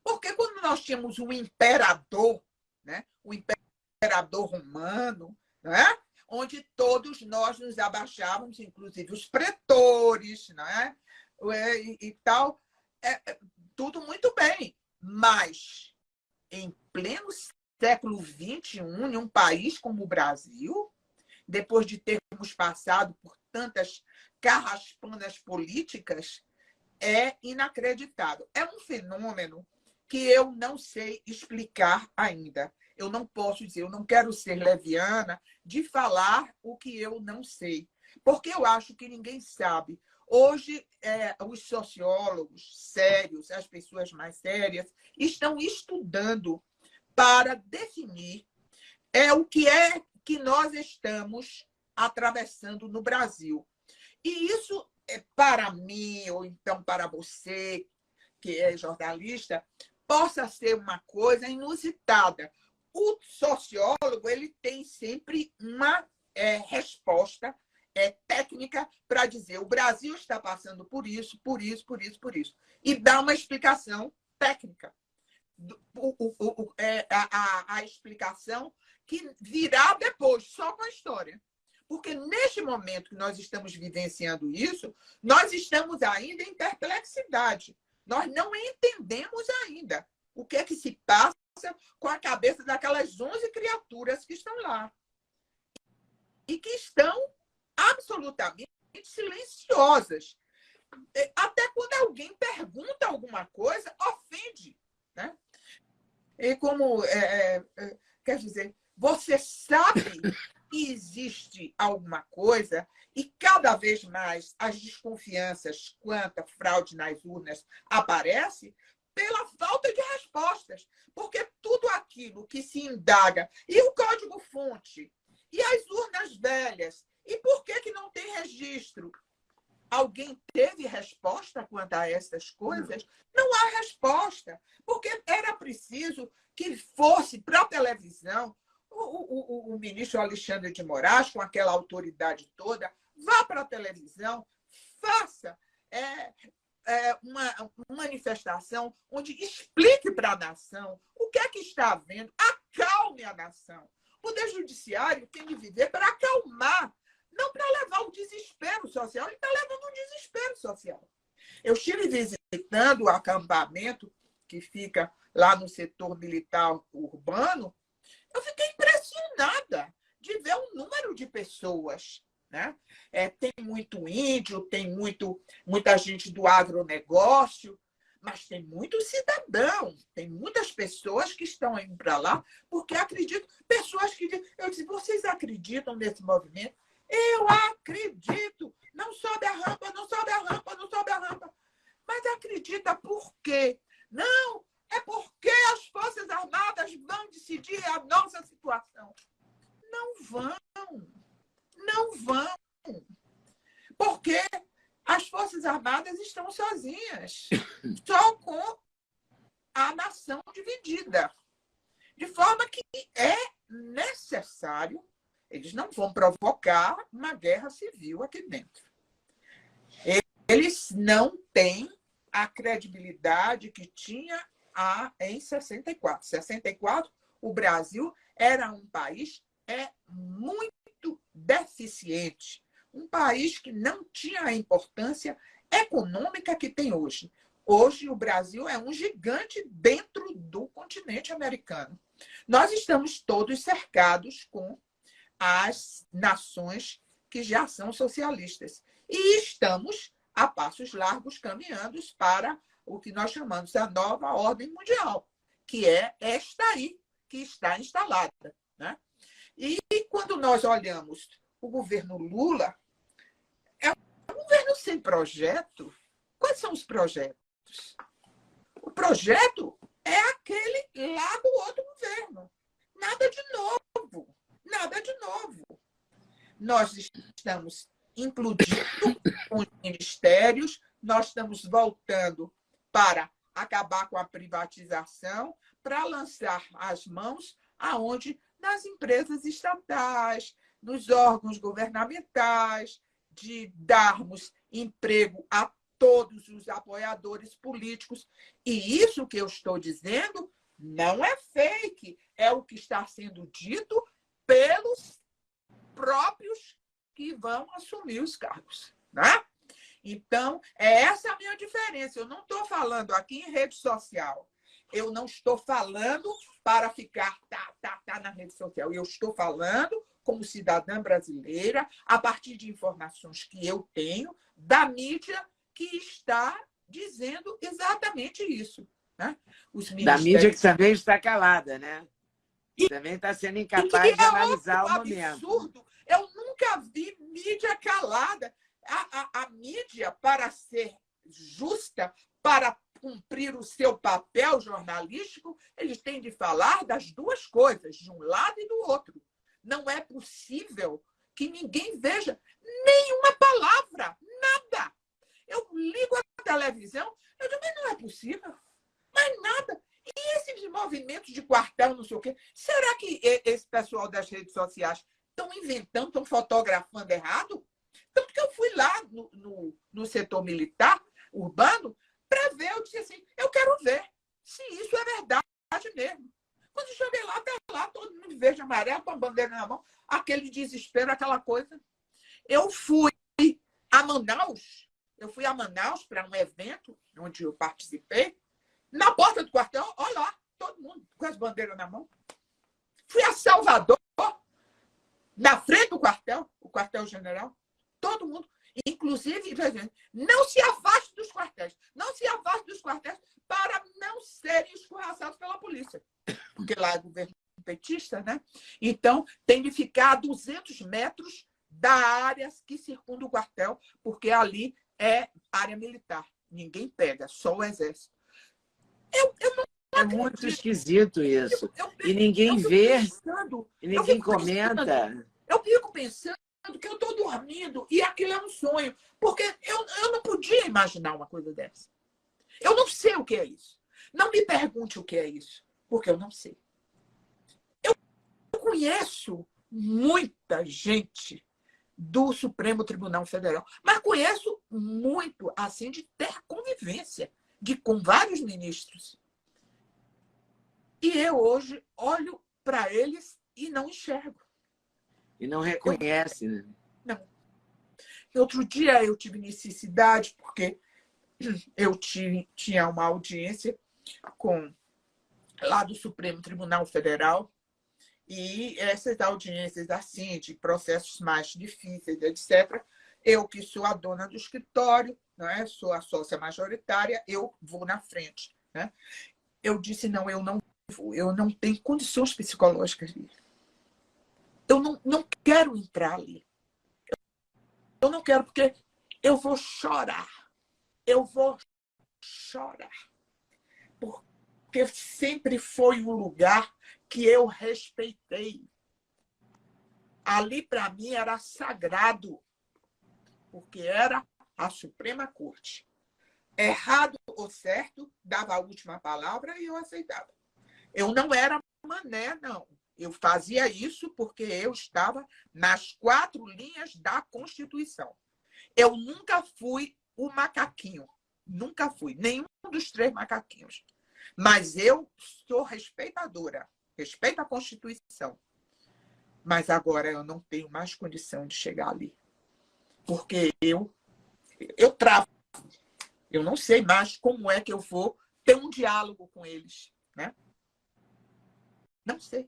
Porque quando nós tínhamos um imperador, né? O imperador romano, né? Onde todos nós nos abaixávamos, inclusive os pretores, né? E tal, tudo muito bem, mas em pleno século XXI, em um país como o Brasil, depois de termos passado por tantas carraspanas políticas, é inacreditável. É um fenômeno que eu não sei explicar ainda. Eu não posso dizer, eu não quero ser leviana de falar o que eu não sei, porque eu acho que ninguém sabe. Hoje, os sociólogos sérios, as pessoas mais sérias, estão estudando para definir o que é que nós estamos atravessando no Brasil. E isso, para mim, ou então para você, que é jornalista, possa ser uma coisa inusitada. O sociólogo ele tem sempre uma resposta técnica para dizer o Brasil está passando por isso, por isso, por isso, por isso. E dá uma explicação técnica. A explicação que virá depois, só com a história. Porque neste momento que nós estamos vivenciando isso, nós estamos ainda em perplexidade. Nós não entendemos ainda o que é que se passa com a cabeça daquelas 11 criaturas que estão lá. E que estão absolutamente silenciosas. Até quando alguém pergunta alguma coisa, ofende. Né? E como, quer dizer, Você sabe que existe alguma coisa e cada vez mais as desconfianças quanto à fraude nas urnas aparecem pela falta de respostas. Porque tudo aquilo que se indaga, e o código-fonte, e as urnas velhas, e por que não tem registro? Alguém teve resposta quanto a essas coisas? Não há resposta, porque era preciso que fosse para a televisão o ministro Alexandre de Moraes, com aquela autoridade toda, vá para a televisão, faça uma manifestação onde explique para a nação o que é que está havendo, acalme a nação. O Poder Judiciário tem de viver para acalmar, não para levar o desespero social. Ele está levando um desespero social. Eu estive visitando o acampamento que fica lá no setor militar urbano. Eu fiquei impressionada de ver o número de pessoas, né? Tem muito índio, tem muita gente do agronegócio, mas tem muito cidadão, tem muitas pessoas que estão indo para lá porque acreditam. Pessoas que eu disse, vocês acreditam nesse movimento? Eu acredito. Não sobe a rampa, não sobe a rampa, não sobe a rampa. Mas acredita por quê? Não, é porque as Forças Armadas vão decidir a nossa situação. Não vão. Não vão. Porque as Forças Armadas estão sozinhas, só com a nação dividida. De forma que é necessário, eles não vão provocar uma guerra civil aqui dentro. Eles não têm a credibilidade que tinha em 64. Em 64, o Brasil era um país muito deficiente, um país que não tinha a importância econômica que tem hoje. Hoje, o Brasil é um gigante dentro do continente americano. Nós estamos todos cercados com as nações que já são socialistas. E estamos a passos largos caminhando para o que nós chamamos da nova ordem mundial, que é esta aí, que está instalada, né? E quando nós olhamos o governo Lula, é um governo sem projeto. Quais são os projetos? O projeto é aquele lá do outro governo. Nada de novo. Nada de novo. Nós estamos implodindo com os ministérios, nós estamos voltando para acabar com a privatização, para lançar as mãos aonde nas empresas estatais, nos órgãos governamentais, de darmos emprego a todos os apoiadores políticos. E isso que eu estou dizendo não é fake, é o que está sendo dito pelos próprios que vão assumir os cargos, né? Então, é essa a minha diferença. Eu não estou falando aqui em rede social. Eu não estou falando para ficar na rede social. Eu estou falando como cidadã brasileira, a partir de informações que eu tenho da mídia que está dizendo exatamente isso, né? Da mídia que também está calada, né? Também está sendo incapaz de analisar o momento. Absurdo. Eu nunca vi mídia calada. A mídia, para ser justa, para cumprir o seu papel jornalístico, eles têm de falar das duas coisas, de um lado e do outro. Não é possível que ninguém veja nenhuma palavra, nada. Eu ligo a televisão, eu digo, mas não é possível. Mas nada. E esses movimentos de quartel, não sei o quê, será que esse pessoal das redes sociais estão inventando, estão fotografando errado? Tanto que eu fui lá no setor militar, urbano, para ver. Eu disse assim, eu quero ver se isso é verdade mesmo. Quando eu cheguei lá, até lá, todo mundo de verde e amarelo, com a bandeira na mão, aquele desespero, aquela coisa. Eu fui a Manaus para um evento onde eu participei. Na porta do quartel, olha lá, todo mundo com as bandeiras na mão. Fui a Salvador, na frente do quartel, o quartel-general, todo mundo, inclusive, não se afaste dos quartéis. Não se afaste dos quartéis para não serem escorraçados pela polícia. Porque lá é governo petista. armamentista, né? Então, tem de ficar a 200 metros da área que circunda o quartel, porque ali é área militar. Ninguém pega, só o exército. Eu não É acredito. muito esquisito isso. E ninguém vê, e ninguém comenta. Eu fico pensando que eu estou dormindo e aquilo é um sonho, porque eu não podia imaginar uma coisa dessa. Eu não sei o que é isso. Não me pergunte o que é isso, porque eu não sei. Eu conheço muita gente do Supremo Tribunal Federal, mas conheço muito, assim, de ter convivência com vários ministros. E eu hoje olho para eles e não enxergo. E não reconhece, né? Não. Outro dia eu tive necessidade, porque eu tinha uma audiência lá do Supremo Tribunal Federal, e essas audiências assim, de processos mais difíceis, etc., eu que sou a dona do escritório, né, sou a sócia majoritária, eu vou na frente. Né? Eu disse, não, eu não vou, eu não tenho condições psicológicas ali. Eu não quero entrar ali. Eu não quero, porque eu vou chorar. Eu vou chorar. Porque sempre foi um lugar que eu respeitei. Ali, para mim, era sagrado, porque era a Suprema Corte. Errado ou certo, dava a última palavra e eu aceitava. Eu não era mané, não. Eu fazia isso porque eu estava nas 4 linhas da Constituição. Eu nunca fui o macaquinho. Nunca fui. Nenhum dos 3 macaquinhos. Mas eu sou respeitadora. Respeito a Constituição. Mas agora eu não tenho mais condição de chegar ali. Porque eu travo. Eu não sei mais como é que eu vou ter um diálogo com eles. Né? Não sei.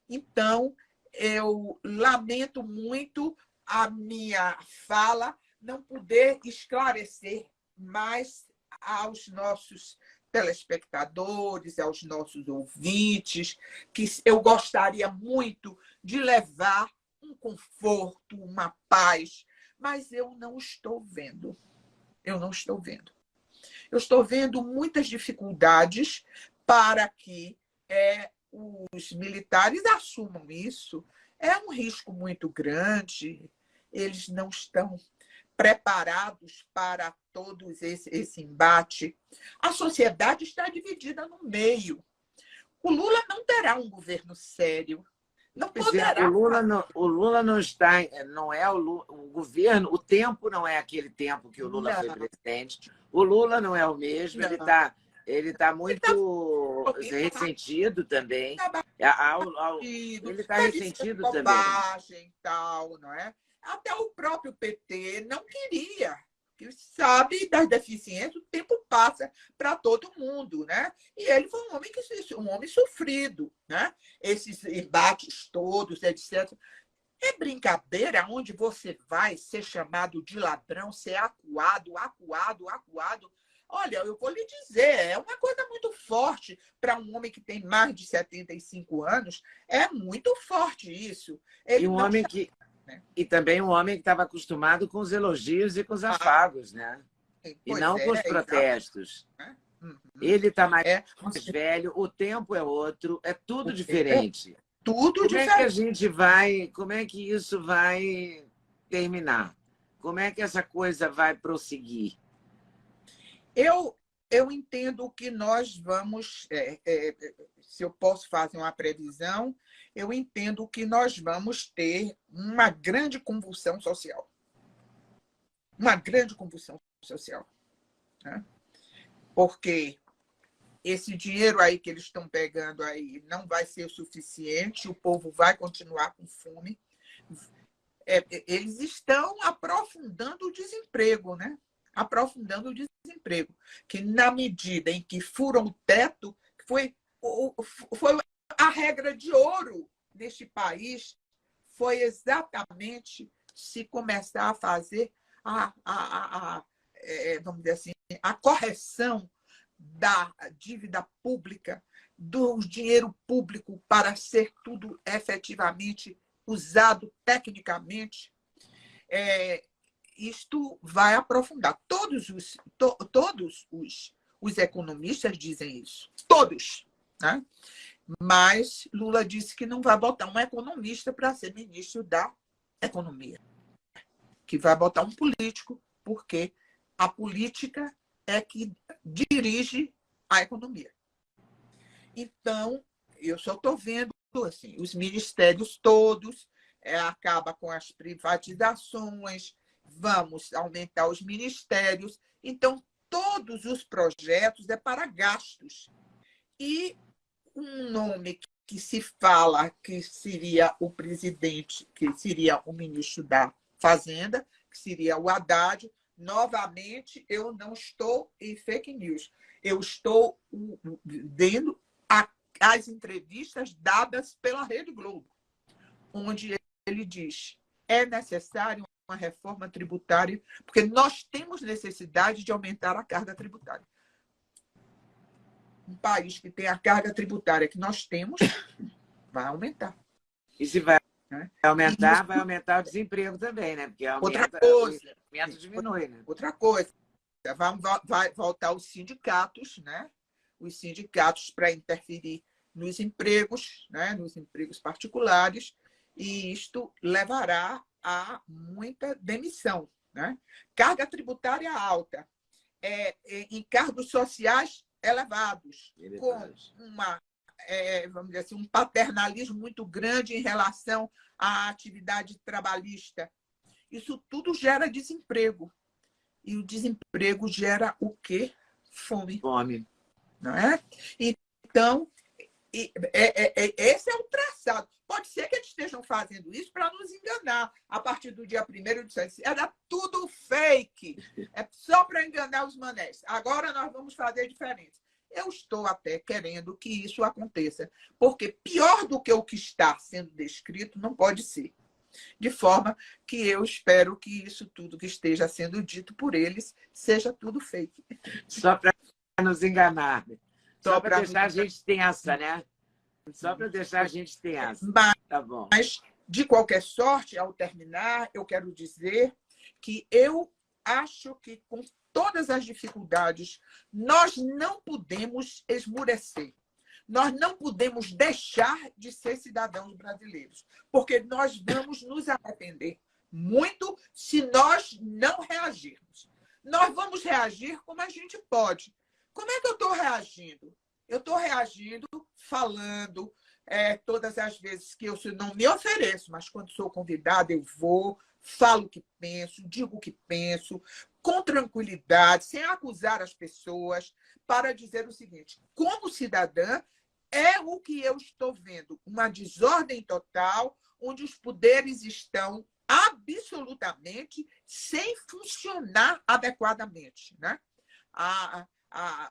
Então, eu lamento muito a minha fala não poder esclarecer mais aos nossos telespectadores, aos nossos ouvintes, que eu gostaria muito de levar um conforto, uma paz, mas eu não estou vendo. Eu não estou vendo. Eu estou vendo muitas dificuldades para que os militares assumam isso. É um risco muito grande. Eles não estão preparados para todo esse embate. A sociedade está dividida no meio. O Lula não terá um governo sério. Não poderá. O Lula não está, não é o governo, o tempo não é aquele tempo que o Lula foi presidente. O Lula não é o mesmo, ele está muito ressentido também. Ele está ressentido também. Tal, não é? Até o próprio PT não queria. Que sabe das deficiências, o tempo passa para todo mundo, né? E ele foi um homem sofrido, né? Esses embates todos, etc. É brincadeira onde você vai ser chamado de ladrão, ser acuado. Olha, eu vou lhe dizer, é uma coisa muito forte para um homem que tem mais de 75 anos. É muito forte isso. Ele E também um homem que estava acostumado com os elogios e com os afagos, né? E não com os protestos. Ele está mais velho, o tempo é outro, é tudo diferente. Tudo diferente. Como é que a gente vai, como é que isso vai terminar? Como é que essa coisa vai prosseguir? Eu entendo que nós vamos, se eu posso fazer uma previsão, eu entendo que nós vamos ter uma grande convulsão social. Uma grande convulsão social. Né? Porque esse dinheiro aí que eles estão pegando aí não vai ser o suficiente, o povo vai continuar com fome. Eles estão aprofundando o desemprego, né? Aprofundando o desemprego, que na medida em que furam o teto, foi a regra de ouro deste país, foi exatamente se começar a fazer vamos dizer assim, a correção da dívida pública, do dinheiro público para ser tudo efetivamente usado tecnicamente, isto vai aprofundar. Todos os economistas dizem isso. Todos. Né? Mas Lula disse que não vai botar um economista para ser ministro da Economia, que vai botar um político, porque a política é que dirige a economia. Então, eu só estou vendo assim, os ministérios todos, acaba com as privatizações, vamos aumentar os ministérios. Então, todos os projetos é para gastos. E um nome que se fala que seria o presidente, que seria o ministro da Fazenda, que seria o Haddad. Novamente, eu não estou em fake news. Eu estou vendo as entrevistas dadas pela Rede Globo, onde ele diz: é necessário uma reforma tributária, porque nós temos necessidade de aumentar a carga tributária. Um país que tem a carga tributária que nós temos, vai aumentar. E se vai aumentar, vai aumentar o desemprego também, né? Porque outra coisa, diminui, né? Outra coisa, vai voltar os sindicatos, né? Os sindicatos para interferir nos empregos, né? Nos empregos particulares, e isto levará a muita demissão, né? Carga tributária alta, encargos sociais elevados, com vamos dizer assim, um paternalismo muito grande em relação à atividade trabalhista. Isso tudo gera desemprego. E o desemprego gera o quê? Fome. Fome. Não é? Então, esse é o traçado. Pode ser que eles estejam fazendo isso para nos enganar. A partir do dia 1º de setembro, era tudo fake. É só para enganar os manés. Agora nós vamos fazer diferente. Eu estou até querendo que isso aconteça, porque pior do que o que está sendo descrito não pode ser. De forma que eu espero que isso tudo que esteja sendo dito por eles seja tudo fake. Só para nos enganar. Só para deixar a gente tensa, né? Só para deixar a gente tensa. Tá bom. Mas, de qualquer sorte, ao terminar, eu quero dizer que eu acho que, com todas as dificuldades, nós não podemos esmurecer. Nós não podemos deixar de ser cidadãos brasileiros, porque nós vamos nos arrepender muito se nós não reagirmos. Nós vamos reagir como a gente pode. Como é que eu estou reagindo? Eu estou reagindo falando todas as vezes que eu não me ofereço, mas quando sou convidada eu vou, falo o que penso, digo o que penso, com tranquilidade, sem acusar as pessoas, para dizer o seguinte: como cidadã, é o que eu estou vendo, uma desordem total, onde os poderes estão absolutamente sem funcionar adequadamente, né?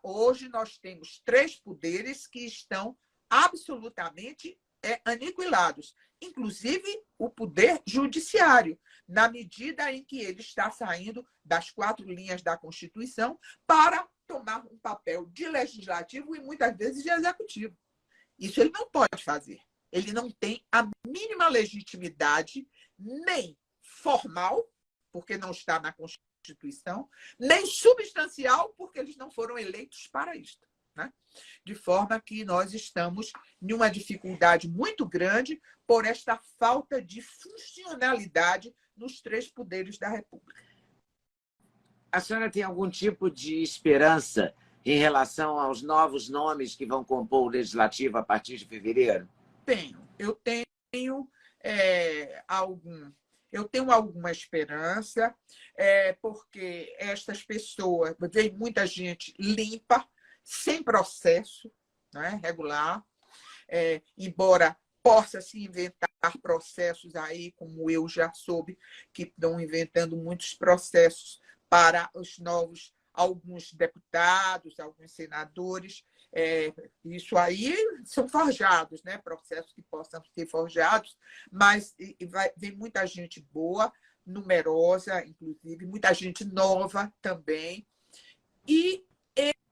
Hoje nós temos 3 poderes que estão absolutamente aniquilados, inclusive o poder judiciário, na medida em que ele está saindo das 4 linhas da Constituição para tomar um papel de legislativo e muitas vezes de executivo. Isso ele não pode fazer. Ele não tem a mínima legitimidade, nem formal, porque não está na Constituição, nem substancial, porque eles não foram eleitos para isto. Né? De forma que nós estamos em uma dificuldade muito grande por esta falta de funcionalidade nos 3 poderes da República. A senhora tem algum tipo de esperança em relação aos novos nomes que vão compor o Legislativo a partir de fevereiro? Eu tenho alguma esperança, porque estas pessoas, vem muita gente limpa, sem processo, né, regular, embora possa se inventar processos aí, como eu já soube, que estão inventando muitos processos para os novos, alguns deputados, alguns senadores. Isso aí são forjados, né? Processos que possam ser forjados, mas vem muita gente boa, numerosa, inclusive, muita gente nova também. E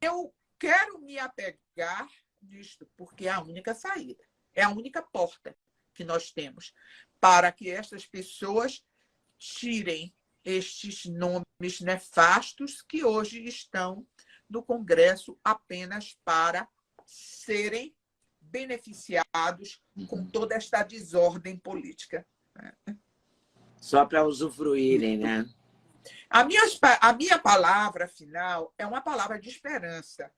eu quero me apegar nisto, porque é a única saída, é a única porta que nós temos para que estas pessoas tirem estes nomes nefastos que hoje estão no Congresso apenas para serem beneficiados com toda esta desordem política. Só para usufruírem, né? A minha palavra final é uma palavra de esperança.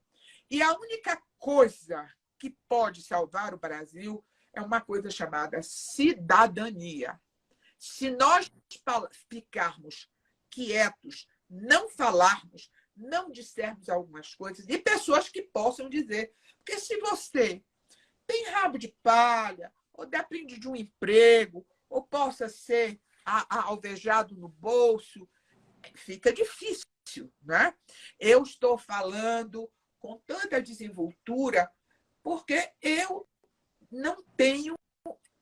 E a única coisa que pode salvar o Brasil é uma coisa chamada cidadania. Se nós ficarmos quietos, não falarmos, não dissermos algumas coisas, e pessoas que possam dizer. Porque se você tem rabo de palha, ou depende de um emprego, ou possa ser alvejado no bolso, fica difícil, né? Eu estou falando com tanta desenvoltura porque eu não tenho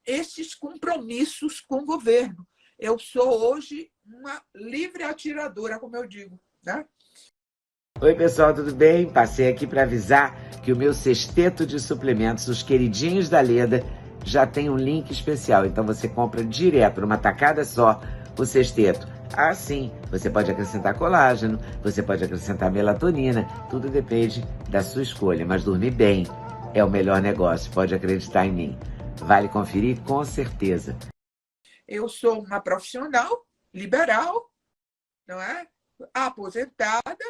esses compromissos com o governo. Eu sou hoje uma livre atiradora, como eu digo, né? Oi, pessoal, tudo bem? Passei aqui para avisar que o meu sexteto de suplementos, os queridinhos da Leda, já tem um link especial. Então você compra direto, numa tacada só, o sexteto. Ah, sim, você pode acrescentar colágeno, você pode acrescentar melatonina, tudo depende da sua escolha. Mas dormir bem é o melhor negócio, pode acreditar em mim. Vale conferir com certeza. Eu sou uma profissional liberal, não é? Aposentada,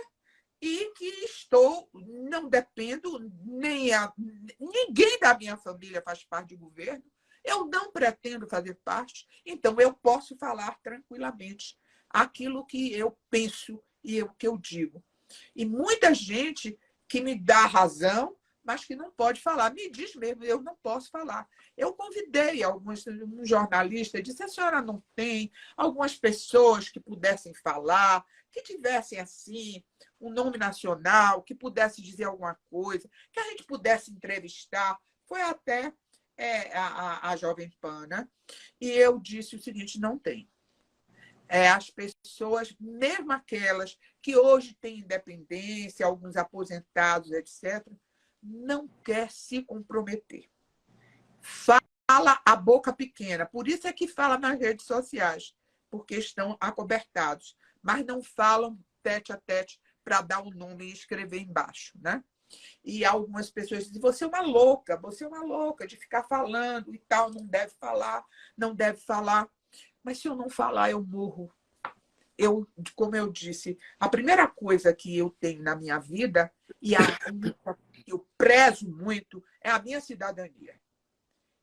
e que não dependo, ninguém da minha família faz parte do governo, eu não pretendo fazer parte, então eu posso falar tranquilamente aquilo que eu penso e o que eu digo. E muita gente que me dá razão, mas que não pode falar, me diz mesmo, eu não posso falar. Eu convidei um jornalista, disse, a senhora não tem algumas pessoas que pudessem falar, que tivessem, assim, um nome nacional, que pudesse dizer alguma coisa, que a gente pudesse entrevistar. Foi até a Jovem Pan, né? E eu disse o seguinte, não tem. As pessoas, mesmo aquelas que hoje têm independência, alguns aposentados, etc., não quer se comprometer. Fala a boca pequena. Por isso é que fala nas redes sociais, porque estão acobertados, mas não falam tete a tete para dar o nome e escrever embaixo, né? E algumas pessoas dizem, você é uma louca de ficar falando e tal, não deve falar, não deve falar. Mas se eu não falar, eu morro. Como eu disse, a primeira coisa que eu tenho na minha vida, e a única que eu prezo muito, é a minha cidadania.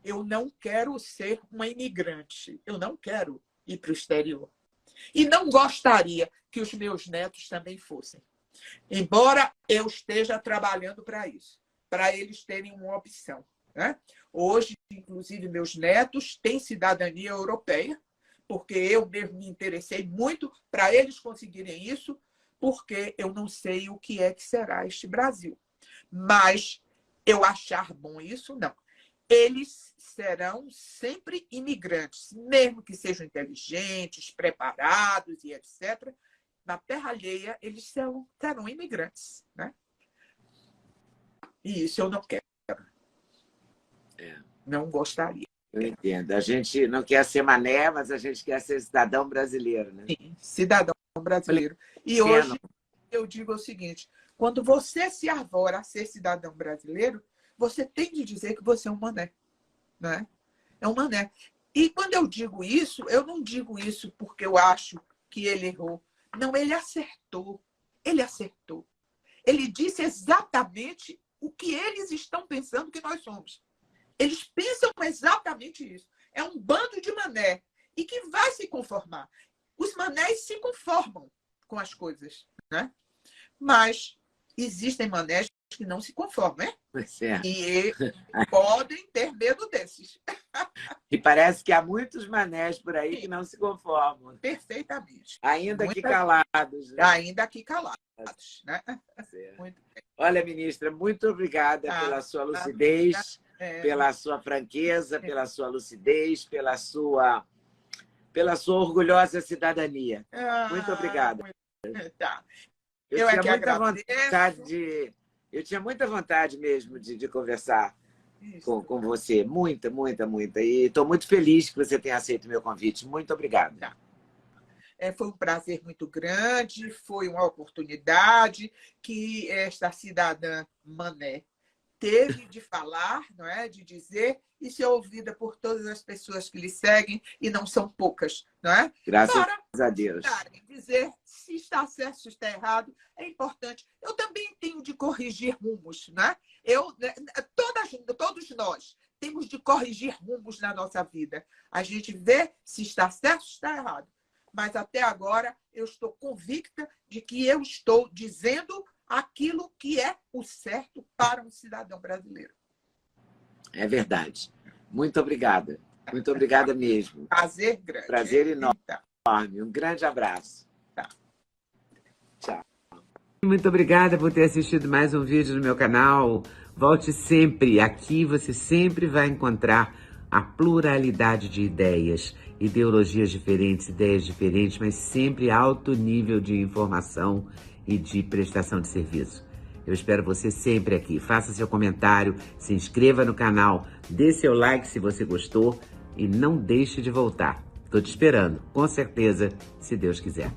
Eu não quero ser uma imigrante, eu não quero ir para o exterior. E não gostaria que os meus netos também fossem. Embora eu esteja trabalhando para isso, para eles terem uma opção, né? Hoje, inclusive, meus netos têm cidadania europeia, porque eu mesmo me interessei muito para eles conseguirem isso, porque eu não sei o que é que será este Brasil. Mas eu achar bom isso, não. Eles serão sempre imigrantes, mesmo que sejam inteligentes, preparados e etc. Na terra alheia, eles serão imigrantes, né? E isso eu não quero. Não gostaria. Eu entendo. A gente não quer ser mané, mas a gente quer ser cidadão brasileiro, né? Sim, cidadão brasileiro. E hoje eu digo o seguinte, quando você se arvora a ser cidadão brasileiro, você tem de dizer que você é um mané, né? É um mané. E quando eu digo isso, eu não digo isso porque eu acho que ele errou. Não, ele acertou. Ele acertou. Ele disse exatamente o que eles estão pensando que nós somos. Eles pensam exatamente isso. É um bando de mané e que vai se conformar. Os manés se conformam com as coisas, né? Mas existem manés que não se conformam, né? E podem ter medo desses. E parece que há muitos manés por aí que não se conformam. Perfeitamente. Ainda que calados. Né? Ainda que calados. Né? Muito bem. Olha, ministra, muito obrigada pela sua lucidez, pela sua franqueza, pela sua lucidez, pela sua orgulhosa cidadania. Muito obrigada. Tá. Eu tinha muita vontade de Eu tinha muita vontade mesmo de conversar com você. Muita, muita, muita. E estou muito feliz que você tenha aceito o meu convite. Muito obrigada. Tá. Foi um prazer muito grande, foi uma oportunidade que esta cidadã Mané teve de falar, não é? De dizer e ser ouvida por todas as pessoas que lhe seguem, e não são poucas, não é? Graças a Deus. Dizer se está certo, se está errado, é importante. Eu também tenho de corrigir rumos, não é? Todos nós temos de corrigir rumos na nossa vida. A gente vê se está certo, se está errado. Mas até agora eu estou convicta de que eu estou dizendo aquilo que é o certo para um cidadão brasileiro. É verdade. Muito obrigada. Muito obrigada mesmo. Prazer grande. Prazer enorme. Um grande abraço. Tá. Tchau. Muito obrigada por ter assistido mais um vídeo no meu canal. Volte sempre. Aqui você sempre vai encontrar a pluralidade de ideias, ideologias diferentes, ideias diferentes, mas sempre alto nível de informação e de prestação de serviço. Eu espero você sempre aqui. Faça seu comentário, se inscreva no canal, dê seu like se você gostou e não deixe de voltar. Estou te esperando, com certeza, se Deus quiser.